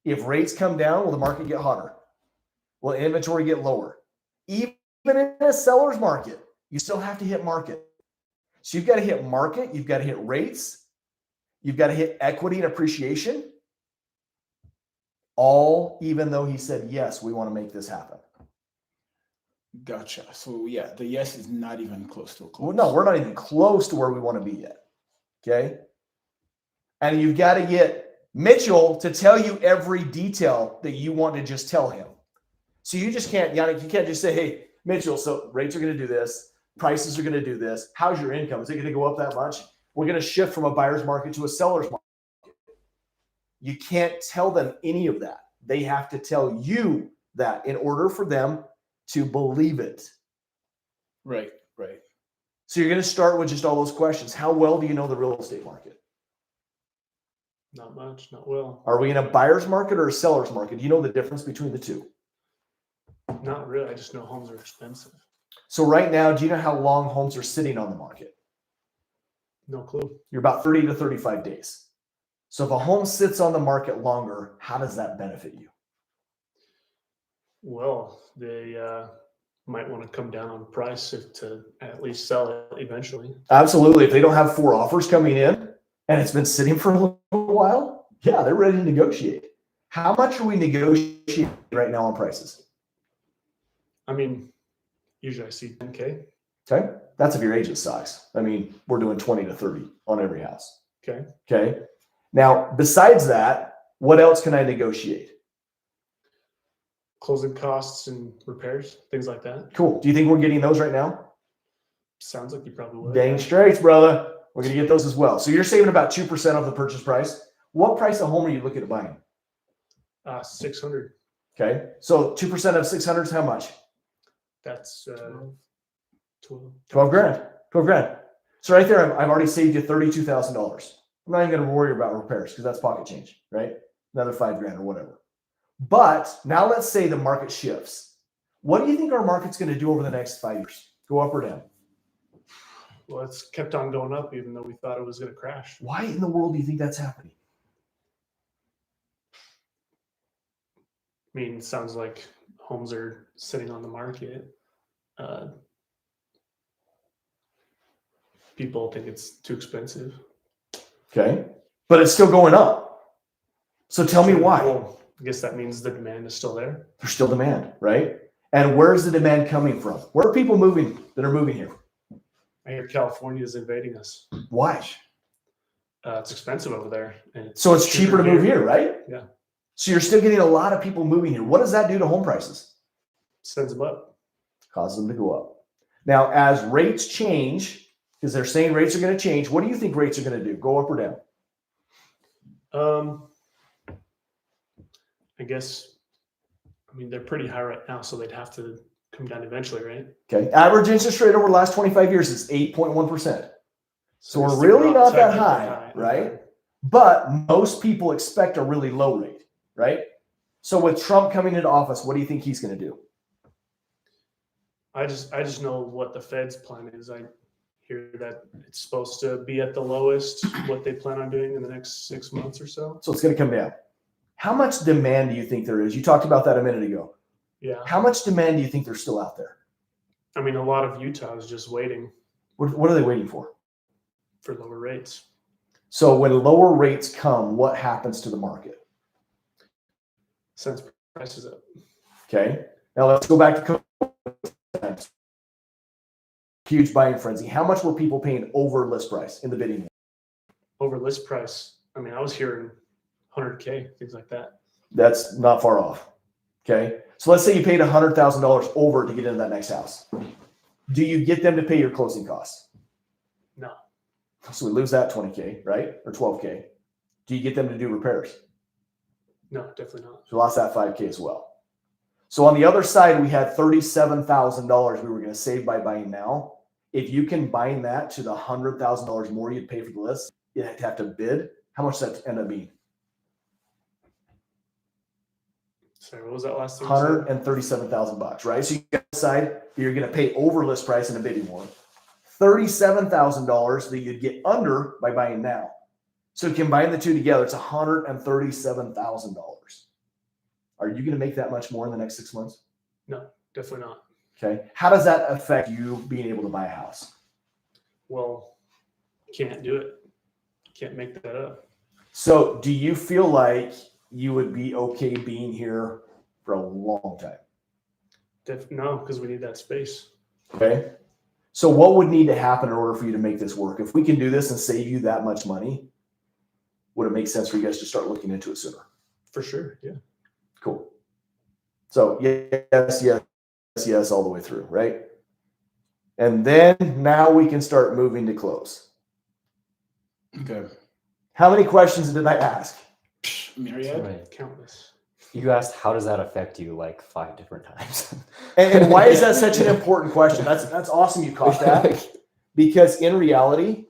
Speaker 2: If rates come down, will the market get hotter? Will inventory get lower? Even in a seller's market, you still have to hit market. So you've got to hit market. You've got to hit rates. You've got to hit equity and appreciation. All, even though he said, yes, we want to make this happen.
Speaker 3: Gotcha. So yeah, the yes is not even close to a close.
Speaker 2: Well, no, we're not even close to where we want to be yet. Okay. And you've got to get Mitchell to tell you every detail that you want to just tell him. So you just can't, Yannick, you can't just say, hey, Mitchell, so rates are going to do this. Prices are going to do this. How's your income? Is it going to go up that much? We're going to shift from a buyer's market to a seller's market. You can't tell them any of that. They have to tell you that in order for them to believe it.
Speaker 3: Right, right.
Speaker 2: So you're going to start with just all those questions. How well do you know the real estate market?
Speaker 5: Not much, not well.
Speaker 2: Are we in a buyer's market or a seller's market? Do you know the difference between the two?
Speaker 5: Not really. I just know homes are expensive.
Speaker 2: So right now, do you know how long homes are sitting on the market?
Speaker 5: No clue.
Speaker 2: You're about 30 to 35 days. So if a home sits on the market longer, how does that benefit you?
Speaker 5: Well, they might want to come down on price to at least sell it eventually.
Speaker 2: Absolutely. If they don't have 4 offers coming in and it's been sitting for a little while, yeah, they're ready to negotiate. How much are we negotiating right now on prices?
Speaker 5: I mean, usually I see 10K.
Speaker 2: Okay. That's if your agent sucks. I mean, we're doing 20 to 30 on every house.
Speaker 5: Okay.
Speaker 2: Okay. Now, besides that, what else can I negotiate?
Speaker 5: Closing costs and repairs, things like that.
Speaker 2: Cool. Do you think we're getting those right now?
Speaker 5: Sounds like you probably would.
Speaker 2: Dang straights, brother. We're going to get those as well. So you're saving about 2% of the purchase price. What price of home are you looking at buying?
Speaker 5: 600.
Speaker 2: Okay. So 2% of 600 is how much?
Speaker 5: That's
Speaker 2: 12 grand. 12 grand. So right there, I've already saved you $32,000. I'm not even going to worry about repairs because that's pocket change, right? Another 5 grand or whatever. But now let's say the market shifts. What do you think our market's going to do over the next 5 years? Go up or down?
Speaker 5: Well, it's kept on going up, even though we thought it was going to crash.
Speaker 2: Why in the world do you think that's happening?
Speaker 5: I mean, it sounds like homes are sitting on the market. People think it's too expensive.
Speaker 2: Okay. But it's still going up. So tell me why.
Speaker 5: Well, I guess that means the demand is still there.
Speaker 2: There's still demand, right? And where's the demand coming from? Where are people moving that are moving here?
Speaker 5: I hear California is invading us.
Speaker 2: Why?
Speaker 5: It's expensive over there. And
Speaker 2: So it's cheaper to move here, right?
Speaker 5: Yeah.
Speaker 2: So you're still getting a lot of people moving here. What does that do to home prices?
Speaker 5: Sends them up.
Speaker 2: Causes them to go up. Now, as rates change, because they're saying rates are going to change, what do you think rates are going to do? Go up or down?
Speaker 5: I guess, I mean, they're pretty high right now, so they'd have to come down eventually, right?
Speaker 2: Okay. Average interest rate over the last 25 years is 8.1%. So we're
Speaker 5: it's
Speaker 2: really not that
Speaker 5: technically
Speaker 2: high, right? But most people expect a really low rate, right? So with Trump coming into office, what do you think he's going to do?
Speaker 5: I just know what the Fed's plan is. I hear that it's supposed to be at the lowest, what they plan on doing in the next 6 months or so.
Speaker 2: So it's going to come down. How much demand do you think there is? You talked about that a minute ago.
Speaker 5: Yeah.
Speaker 2: How much demand do you think there's still out there?
Speaker 5: I mean, a lot of Utah is just waiting
Speaker 2: What are they waiting for?
Speaker 5: for lower rates.
Speaker 2: So when lower rates come, what happens to the market?
Speaker 5: Sends prices up.
Speaker 2: Okay. Now let's go back to COVID. Huge buying frenzy. How much were people paying over list price in the bidding war?
Speaker 5: Over list price. I mean, I was hearing 100K, things like that.
Speaker 2: That's not far off. Okay. So let's say you paid $100,000 over to get into that next house. Do you get them to pay your closing costs?
Speaker 5: No.
Speaker 2: So we lose that 20K, right? Or 12K. Do you get them to do repairs?
Speaker 5: No, definitely not.
Speaker 2: So we lost that 5K as well. So on the other side, we had $37,000 we were going to save by buying now. If you combine that to the $100,000 more you'd pay for the list, you'd have to bid. How much does that end up being?
Speaker 5: Sorry, what was that last thing?
Speaker 2: $137,000, right? So you decide you're going to pay over list price in a bidding war. $37,000 that you'd get under by buying now. So combine the two together, it's $137,000. Are you going to make that much more in the next 6 months?
Speaker 5: No, definitely not.
Speaker 2: Okay. How does that affect you being able to buy a house?
Speaker 5: Well, can't do it. Can't make that up.
Speaker 2: So do you feel like you would be okay being here for a long time?
Speaker 5: No, because we need that space.
Speaker 2: Okay. So what would need to happen in order for you to make this work? If we can do this and save you that much money, would it make sense for you guys to start looking into it sooner?
Speaker 5: For sure, yeah.
Speaker 2: Cool. So yes, all the way through, right? And then now we can start moving to close.
Speaker 3: Okay.
Speaker 2: How many questions did I ask?
Speaker 3: Myriad.
Speaker 1: Right.
Speaker 5: Countless.
Speaker 1: You asked, how does that affect you, like 5 different times?
Speaker 2: And why is that such an important question? That's awesome you caught that. Because in reality,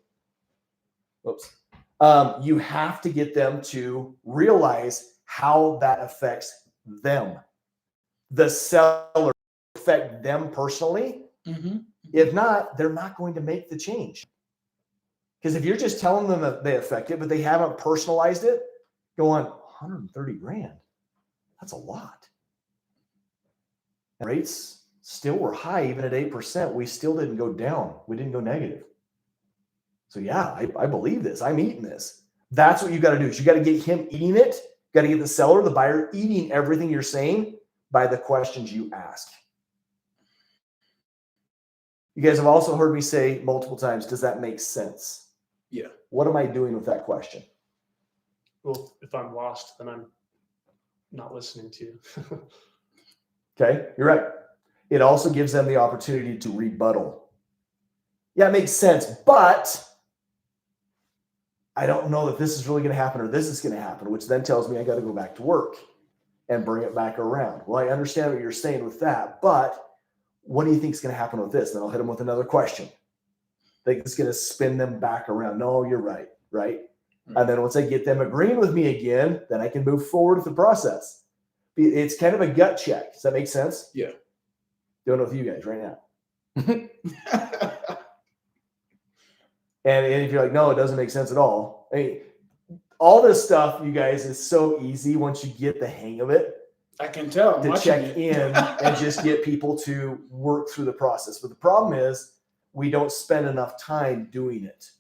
Speaker 2: you have to get them to realize how that affects them. The seller affect them personally.
Speaker 3: Mm-hmm.
Speaker 2: If not, they're not going to make the change. Because if you're just telling them that they affect it, but they haven't personalized it, going 130 grand. That's a lot. And rates still were high, even at 8%. We still didn't go down. We didn't go negative. So yeah, I believe this. I'm eating this. That's what you got to do. Is you got to get him eating it. You got to get the seller, the buyer, eating everything you're saying by the questions you ask. You guys have also heard me say multiple times, does that make sense?
Speaker 3: Yeah.
Speaker 2: What am I doing with that question?
Speaker 5: Well, if I'm lost, then I'm not listening to you.
Speaker 2: Okay, you're right. It also gives them the opportunity to rebuttal. Yeah, it makes sense, but I don't know that this is really going to happen or this is going to happen, which then tells me I got to go back to work and bring it back around. Well, I understand what you're saying with that, but what do you think is going to happen with this? Then I'll hit them with another question. Think it's going to spin them back around. No, you're right, right? And then once I get them agreeing with me again, then I can move forward with the process. It's kind of a gut check. Does that make sense?
Speaker 3: Yeah.
Speaker 2: Doing it with you guys right now. And if you're like, no, it doesn't make sense at all. I mean, all this stuff, you guys, is so easy once you get the hang of it
Speaker 3: I can tell. I'm
Speaker 2: to
Speaker 3: watching
Speaker 2: check
Speaker 3: it.
Speaker 2: in and just get people to work through the process. But the problem is we don't spend enough time doing it.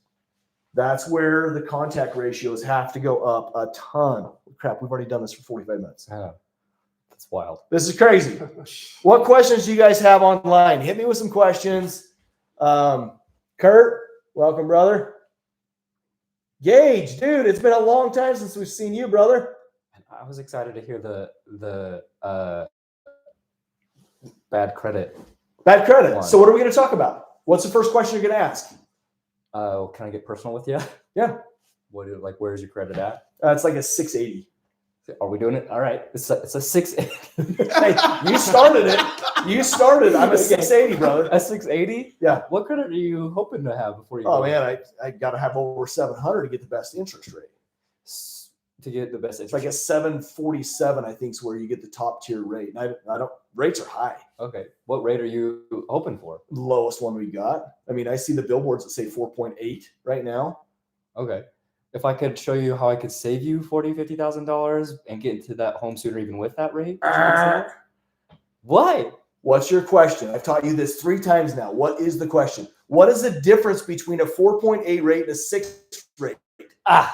Speaker 2: That's where the contact ratios have to go up a ton. Crap, we've already done this for 45 minutes.
Speaker 1: That's wild.
Speaker 2: This is crazy. What questions do you guys have online? Hit me with some questions. Kurt, welcome, brother. Gage, dude, it's been a long time since we've seen you, brother.
Speaker 1: I was excited to hear the bad credit.
Speaker 2: Bad credit.
Speaker 1: One.
Speaker 2: So what are we going to talk about? What's the first question you're going to ask?
Speaker 1: Can I get personal with you?
Speaker 2: Yeah.
Speaker 1: Where's your credit at?
Speaker 2: It's like a 680.
Speaker 1: Are we doing it? All right. It's a 680.
Speaker 2: Hey, you started it. You started. I'm a 680, brother.
Speaker 1: A 680?
Speaker 2: Yeah.
Speaker 1: What credit are you hoping to have before you?
Speaker 2: Oh
Speaker 1: go?
Speaker 2: man, I got to have over 700 to get the best interest rate.
Speaker 1: To get the best
Speaker 2: It's
Speaker 1: interest.
Speaker 2: like a 747, I think, is where you get the top tier rate. And I don't. Rates are high.
Speaker 1: Okay. What rate are you hoping for?
Speaker 2: The lowest one we got. I mean, I see the billboards that say 4.8 right now.
Speaker 1: Okay. If I could show you how I could save you $50,000 and get into that home sooner, even with that rate. Why?
Speaker 2: What's your question? I've taught you this 3 times now. What is the question? What is the difference between a 4.8 rate and a 6 rate?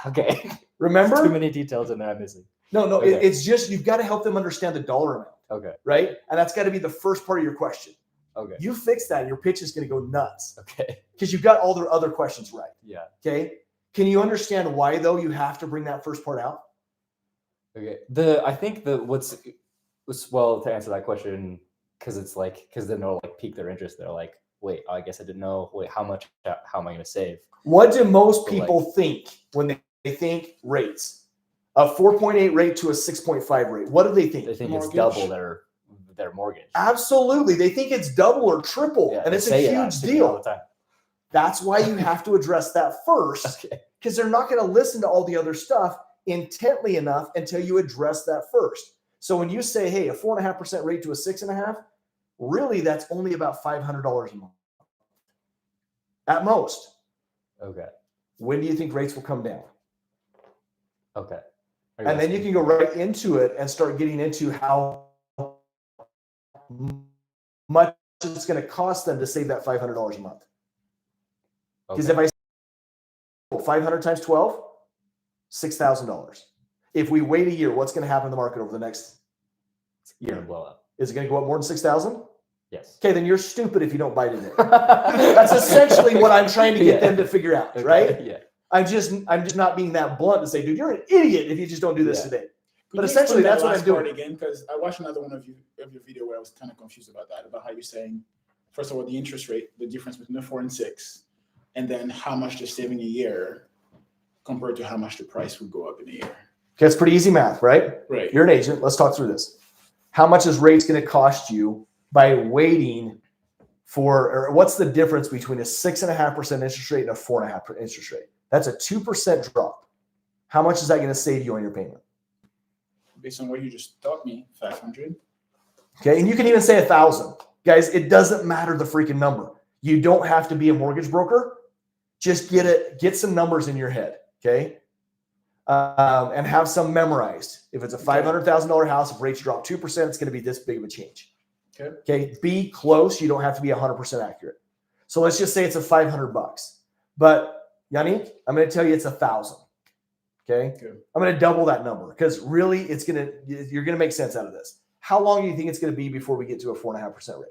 Speaker 1: Okay.
Speaker 2: Remember?
Speaker 1: Too many details in there I'm missing.
Speaker 2: No,
Speaker 1: Okay.
Speaker 2: it's just you've got to help them understand the dollar amount,
Speaker 1: Okay.
Speaker 2: right? And that's got to be the first part of your question.
Speaker 1: Okay.
Speaker 2: You fix that, and your pitch is going to go nuts
Speaker 1: Okay.
Speaker 2: because you've got all their other questions right.
Speaker 1: Yeah.
Speaker 2: Okay. Can you understand why though you have to bring that first part out?
Speaker 1: Okay. I think what's well to answer that question, because then they'll like pique their interest. They're like, wait, I guess I didn't know. Wait, how am I going to save?
Speaker 2: What do most
Speaker 1: So, like-
Speaker 2: people think when they think rates? A 4.8 rate to a 6.5 rate. What do they think?
Speaker 1: They think
Speaker 3: Mortgage.
Speaker 1: it's double their mortgage.
Speaker 2: Absolutely. They think it's double or triple,
Speaker 1: Yeah,
Speaker 2: and
Speaker 1: they
Speaker 2: it's a
Speaker 1: say it
Speaker 2: huge
Speaker 1: to me all
Speaker 2: deal.
Speaker 1: the time.
Speaker 2: That's why you have to address that first,
Speaker 1: Okay.
Speaker 2: because they're not going to listen to all the other stuff intently enough until you address that first. So when you say, hey, a 4.5% rate to a 6.5, really that's only about $500 a month at most.
Speaker 1: Okay.
Speaker 2: When do you think rates will come down?
Speaker 1: Okay.
Speaker 2: And then you can go right into it and start getting into how much it's going to cost them to save that $500 a month. Because if I say 500 times 12, $6,000. If we wait a year, what's going to happen in the market over the next
Speaker 1: You're
Speaker 2: year?
Speaker 1: gonna blow up.
Speaker 2: Is it going to go up more than 6,000?
Speaker 1: Yes.
Speaker 2: Okay, then you're stupid if you don't buy today. That's essentially what I'm trying to get them to figure out,
Speaker 1: Okay,
Speaker 2: right?
Speaker 1: Yeah.
Speaker 2: I'm just not being that blunt to say, dude, you're an idiot if you just don't do this
Speaker 1: Yeah.
Speaker 2: today.
Speaker 3: Could
Speaker 2: But
Speaker 3: you
Speaker 2: essentially,
Speaker 3: explain that
Speaker 2: that's what I'm
Speaker 3: last part
Speaker 2: doing.
Speaker 3: again, because I watched another one of your video where I was kind of confused about that, about how you're saying, first of all, the interest rate, the difference between the 4 and 6, and then how much they're saving a year compared to how much the price would go up in a year.
Speaker 2: Okay, it's pretty easy math, right?
Speaker 3: Right.
Speaker 2: You're an agent. Let's talk through this. How much is rates going to cost you by waiting for, or what's the difference between a 6.5% interest rate and a 4.5% interest rate? That's a 2% drop. How much is that going to save you on your payment?
Speaker 3: Based on what you just taught me, 500.
Speaker 2: Okay, and you can even say 1,000. Guys, it doesn't matter the freaking number. You don't have to be a mortgage broker. Just get some numbers in your head, okay? And have some memorized. If it's a $500,000 house, if rates drop 2%, it's going to be this big of a change.
Speaker 3: Okay.
Speaker 2: Okay, be close. You don't have to be 100% accurate. So let's just say it's a $500. But Yannick, I'm going to tell you it's 1,000. Okay.
Speaker 3: Good.
Speaker 2: I'm going to double that number because really you're going to make sense out of this. How long do you think it's going to be before we get to a 4.5% rate?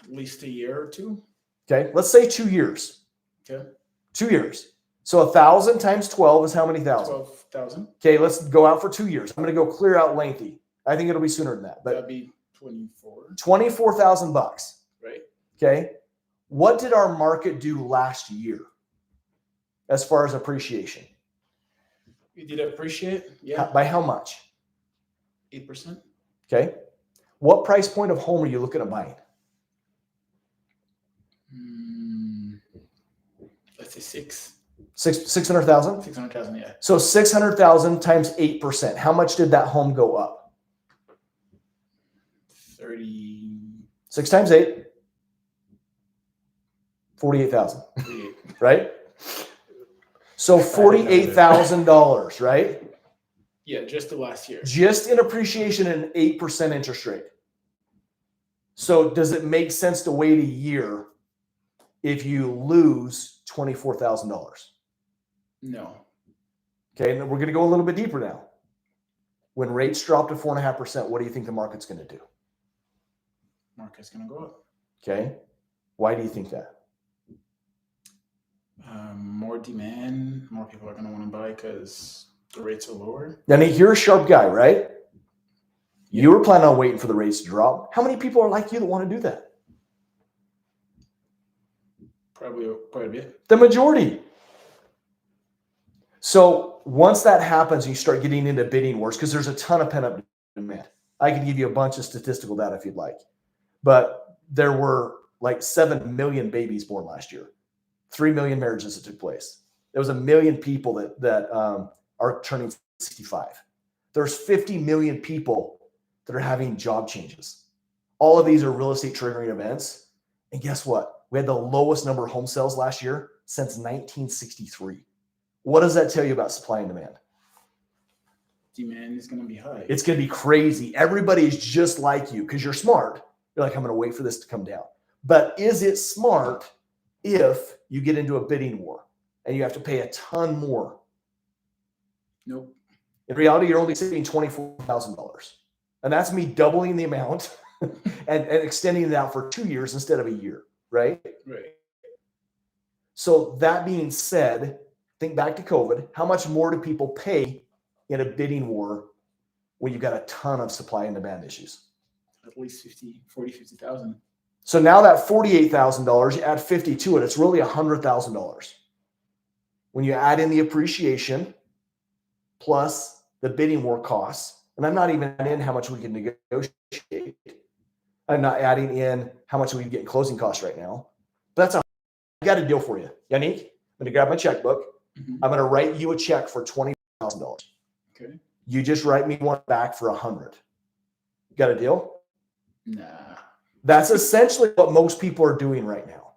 Speaker 3: At least a year or two.
Speaker 2: Okay. Let's say 2 years.
Speaker 3: Okay.
Speaker 2: 2 years. So 1,000 times 12 is how many thousand?
Speaker 3: 12,000.
Speaker 2: Okay. Let's go out for 2 years. I'm going to go clear out lengthy. I think it'll be sooner than that, but
Speaker 3: That'd be 24.
Speaker 2: $24,000.
Speaker 3: Right.
Speaker 2: Okay. What did our market do last year as far as appreciation?
Speaker 3: You did appreciate? Yeah.
Speaker 2: By how much?
Speaker 3: 8%.
Speaker 2: Okay. What price point of home are you looking at buying?
Speaker 3: Let's say
Speaker 2: 600,000.
Speaker 3: 600,000. Yeah.
Speaker 2: So 600,000 times 8%. How much did that home go up?
Speaker 3: 30.
Speaker 2: 6 times 8. $48,000,
Speaker 3: 48.
Speaker 2: right? So $48,000, right?
Speaker 3: Yeah, just the last year.
Speaker 2: Just in appreciation and 8% interest rate. So does it make sense to wait a year if you lose $24,000?
Speaker 3: No.
Speaker 2: Okay, and we're going to go a little bit deeper now. When rates drop to 4.5%, what do you think the market's going to do?
Speaker 3: Market's going to go up.
Speaker 2: Okay, why do you think that?
Speaker 3: More demand, more people are going to want to buy because the rates are lower.
Speaker 2: Now, Nate, you're a sharp guy, right? You were planning on waiting for the rates to drop. How many people are like you that want to do that?
Speaker 3: Probably quite a bit.
Speaker 2: The majority. So once that happens, you start getting into bidding wars because there's a ton of pent-up demand. I can give you a bunch of statistical data if you'd like. But there were like 7 million babies born last year. 3 million marriages that took place. There was 1 million people that are turning 65. There's 50 million people that are having job changes. All of these are real estate triggering events. And guess what? We had the lowest number of home sales last year since 1963. What does that tell you about supply and demand?
Speaker 3: Demand is going to be high.
Speaker 2: It's going to be crazy. Everybody's just like you because you're smart. You're like, I'm going to wait for this to come down. But is it smart if you get into a bidding war and you have to pay a ton more?
Speaker 3: Nope.
Speaker 2: In reality, you're only saving $24,000. And that's me doubling the amount and extending it out for 2 years instead of a year, right?
Speaker 3: Right.
Speaker 2: So that being said, think back to COVID. How much more do people pay in a bidding war when you've got a ton of supply and demand issues?
Speaker 3: At least 50,000.
Speaker 2: So now that $48,000, you add 50 to it, it's really $100,000. When you add in the appreciation plus the bidding war costs, and I'm not even adding in how much we can negotiate. I'm not adding in how much we can get in closing costs right now. But I got a deal for you. Yannick, I'm going to grab my checkbook.
Speaker 3: Mm-hmm.
Speaker 2: I'm going to write you a check for $20,000.
Speaker 3: Okay.
Speaker 2: You just write me one back for $100. Got a deal?
Speaker 3: Nah.
Speaker 2: That's essentially what most people are doing right now.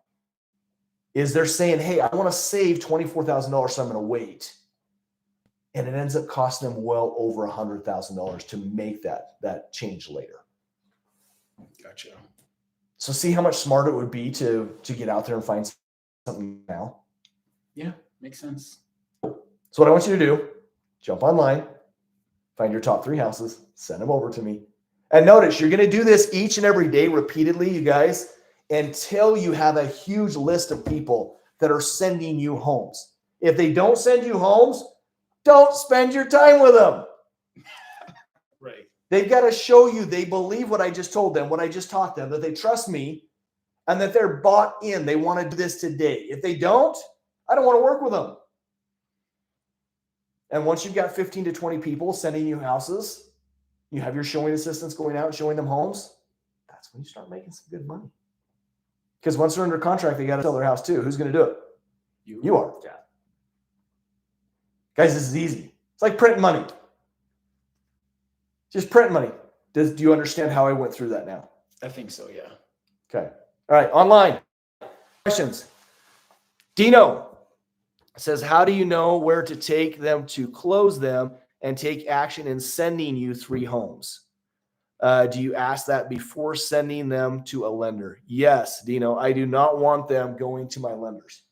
Speaker 2: Is they're saying, hey, I want to save $24,000, so I'm going to wait. And it ends up costing them well over $100,000 to make that change later.
Speaker 3: Gotcha.
Speaker 2: So see how much smarter it would be to get out there and find something now.
Speaker 3: Yeah, makes sense.
Speaker 2: So what I want you to do, jump online, find your top 3 houses, send them over to me. And notice you're going to do this each and every day repeatedly, you guys, until you have a huge list of people that are sending you homes. If they don't send you homes, don't spend your time with them.
Speaker 3: Right.
Speaker 2: They've got to show you they believe what I just told them, what I just taught them, that they trust me, and that they're bought in. They want to do this today. If they don't, I don't want to work with them. And once you've got 15 to 20 people sending you houses, you have your showing assistants going out and showing them homes, that's when you start making some good money. Because once they're under contract, they got to sell their house too. Who's going to do it? You are.
Speaker 3: Yeah.
Speaker 2: Guys, this is easy. It's like printing money. Just print money. Do you understand how I went through that now?
Speaker 3: I think so, yeah.
Speaker 2: Okay. All right. Online. Questions. Dino says, how do you know where to take them to close them and take action in sending you 3 homes? Do you ask that before sending them to a lender? Yes, Dino. I do not want them going to my lenders.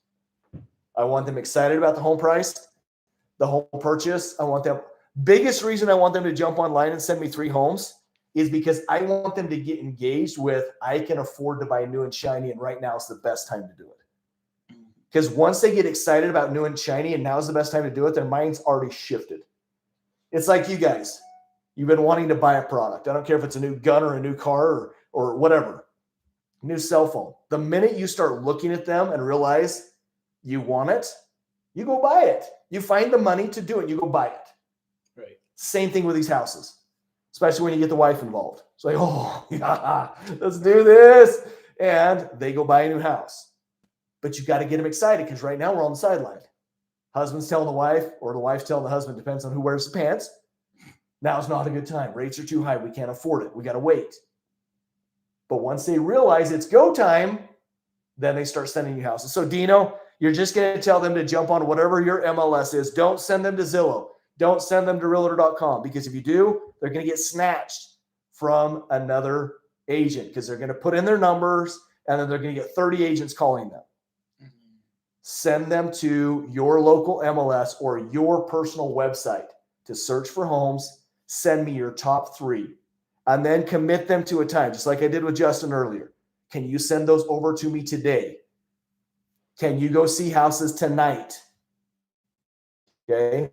Speaker 2: I want them excited about the home price, the home purchase. I want them. Biggest reason I want them to jump online and send me 3 homes is because I want them to get engaged with, I can afford to buy new and shiny, and right now is the best time to do it. Because once they get excited about new and shiny and now is the best time to do it, their mind's already shifted. It's like you guys. You've been wanting to buy a product. I don't care if it's a new gun or a new car or whatever. New cell phone. The minute you start looking at them and realize you want it, you go buy it. You find the money to do it. You go buy it.
Speaker 3: Right.
Speaker 2: Same thing with these houses, especially when you get the wife involved. It's like, oh, yeah, let's do this. And they go buy a new house. But you got to get them excited because right now we're on the sideline. Husband's telling the wife or the wife's telling the husband, depends on who wears the pants. Now's not a good time. Rates are too high. We can't afford it. We got to wait. But once they realize it's go time, then they start sending you houses. So Dino, you're just going to tell them to jump on whatever your MLS is. Don't send them to Zillow. Don't send them to realtor.com, because if you do, they're going to get snatched from another agent, because they're going to put in their numbers and then they're going to get 30 agents calling them. Send them to your local MLS or your personal website to search for homes. Send me your top 3 and then commit them to a time, just like I did with Justin earlier. Can you send those over to me today? Can you go see houses tonight? Okay.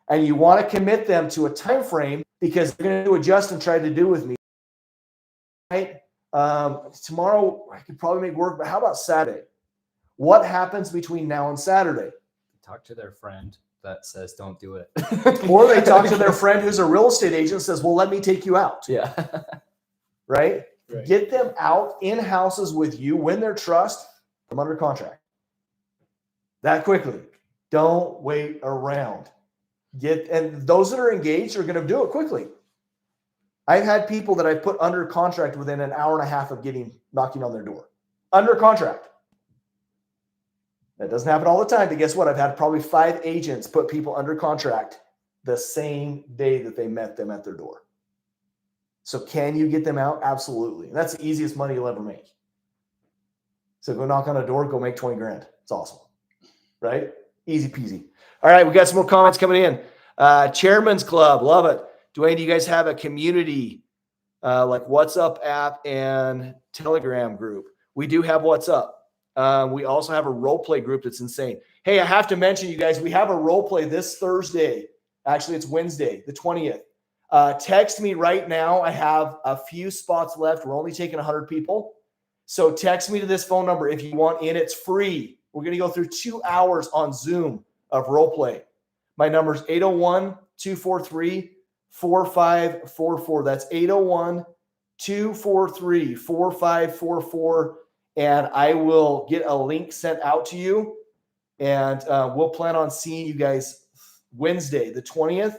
Speaker 2: And you want to commit them to a time frame, because they're going to do what Justin tried to do with me. Right? Tomorrow I could probably make work, but how about Saturday? What happens between now and Saturday?
Speaker 1: Talk to their friend that says don't do it.
Speaker 2: Or they talk to their friend who's a real estate agent and says, well, let me take you out.
Speaker 1: Yeah.
Speaker 2: Right?
Speaker 3: Right.
Speaker 2: Get them out in houses with you, win their trust, I'm under contract. That quickly. Don't wait around. And those that are engaged are going to do it quickly. I've had people that I put under contract within an hour and a half of knocking on their door. Under contract. That doesn't happen all the time, but guess what? I've had probably 5 agents put people under contract the same day that they met them at their door. So can you get them out? Absolutely. And that's the easiest money you'll ever make. So go knock on a door, go make 20 grand. It's awesome. Right? Easy peasy. All right, we got some more comments coming in. Chairman's Club, love it. Duane, do you guys have a community like WhatsApp app and Telegram group? We do have WhatsApp. We also have a role play group that's insane. Hey, I have to mention, you guys, we have a role play this Thursday. Actually, it's Wednesday, the 20th. Text me right now. I have a few spots left. We're only taking 100 people. So text me to this phone number if you want in. It's free. We're going to go through 2 hours on Zoom of role play. My number is 801-243-4544. That's 801-243-4544. And I will get a link sent out to you. And we'll plan on seeing you guys Wednesday, the 20th,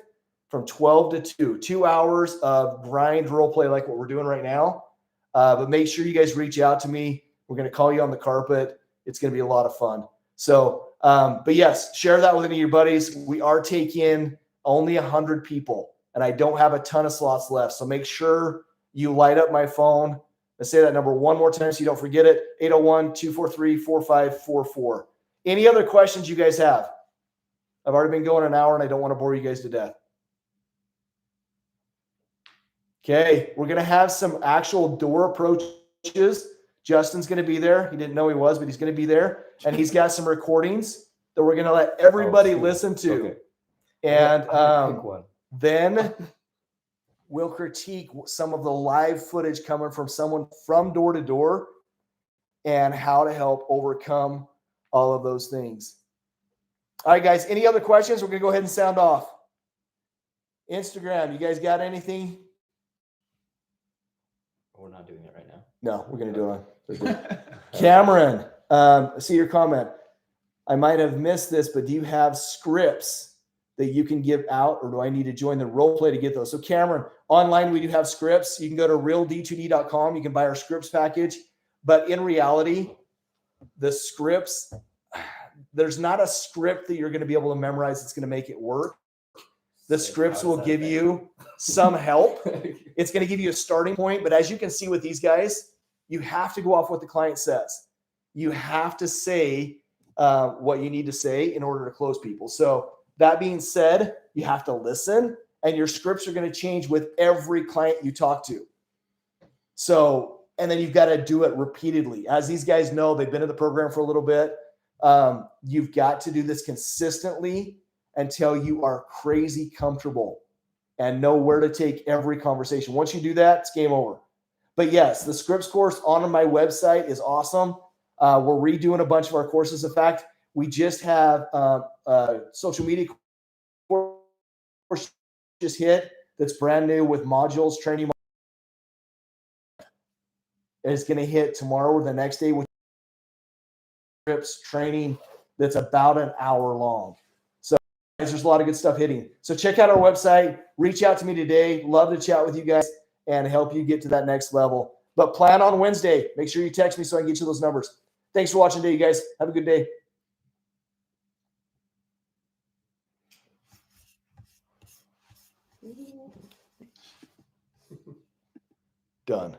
Speaker 2: from 12 to 2. 2 hours of grind role play like what we're doing right now. But make sure you guys reach out to me. We're going to call you on the carpet. It's going to be a lot of fun. So, but yes, share that with any of your buddies. We are taking only 100 people, and I don't have a ton of slots left. So make sure you light up my phone. Let's say that number one more time so you don't forget it. 801-243-4544. Any other questions you guys have? I've already been going an hour, and I don't want to bore you guys to death. Okay, we're going to have some actual door approaches. Justin's going to be there. He didn't know he was, but he's going to be there. And he's got some recordings that we're going to let everybody listen to. Okay. And then we'll critique some of the live footage coming from someone from door to door and how to help overcome all of those things. All right, guys, any other questions? We're going to go ahead and sound off. Instagram, you guys got anything?
Speaker 1: We're not doing it right now.
Speaker 2: No, we're going to do it. Cameron, I see your comment. I might have missed this, but do you have scripts that you can give out, or do I need to join the role play to get those? So Cameron, online we do have scripts. You can go to reald2d.com. You can buy our scripts package. But in reality, the scripts, there's not a script that you're going to be able to memorize that's going to make it work. The scripts will give you some help. It's going to give you a starting point. But as you can see with these guys, you have to go off what the client says. You have to say what you need to say in order to close people. So that being said, you have to listen, and your scripts are going to change with every client you talk to. So, and then you've got to do it repeatedly. As these guys know, they've been in the program for a little bit. You've got to do this consistently until you are crazy comfortable and know where to take every conversation. Once you do that, it's game over. But yes, the scripts course on my website is awesome. We're redoing a bunch of our courses. In fact, we just have a social media course just hit that's brand new with modules, training. It's going to hit tomorrow or the next day with scripts training that's about an hour long. So there's a lot of good stuff hitting. So check out our website. Reach out to me today. Love to chat with you guys and help you get to that next level. But plan on Wednesday. Make sure you text me so I can get you those numbers. Thanks for watching today, you guys. Have a good day. Done.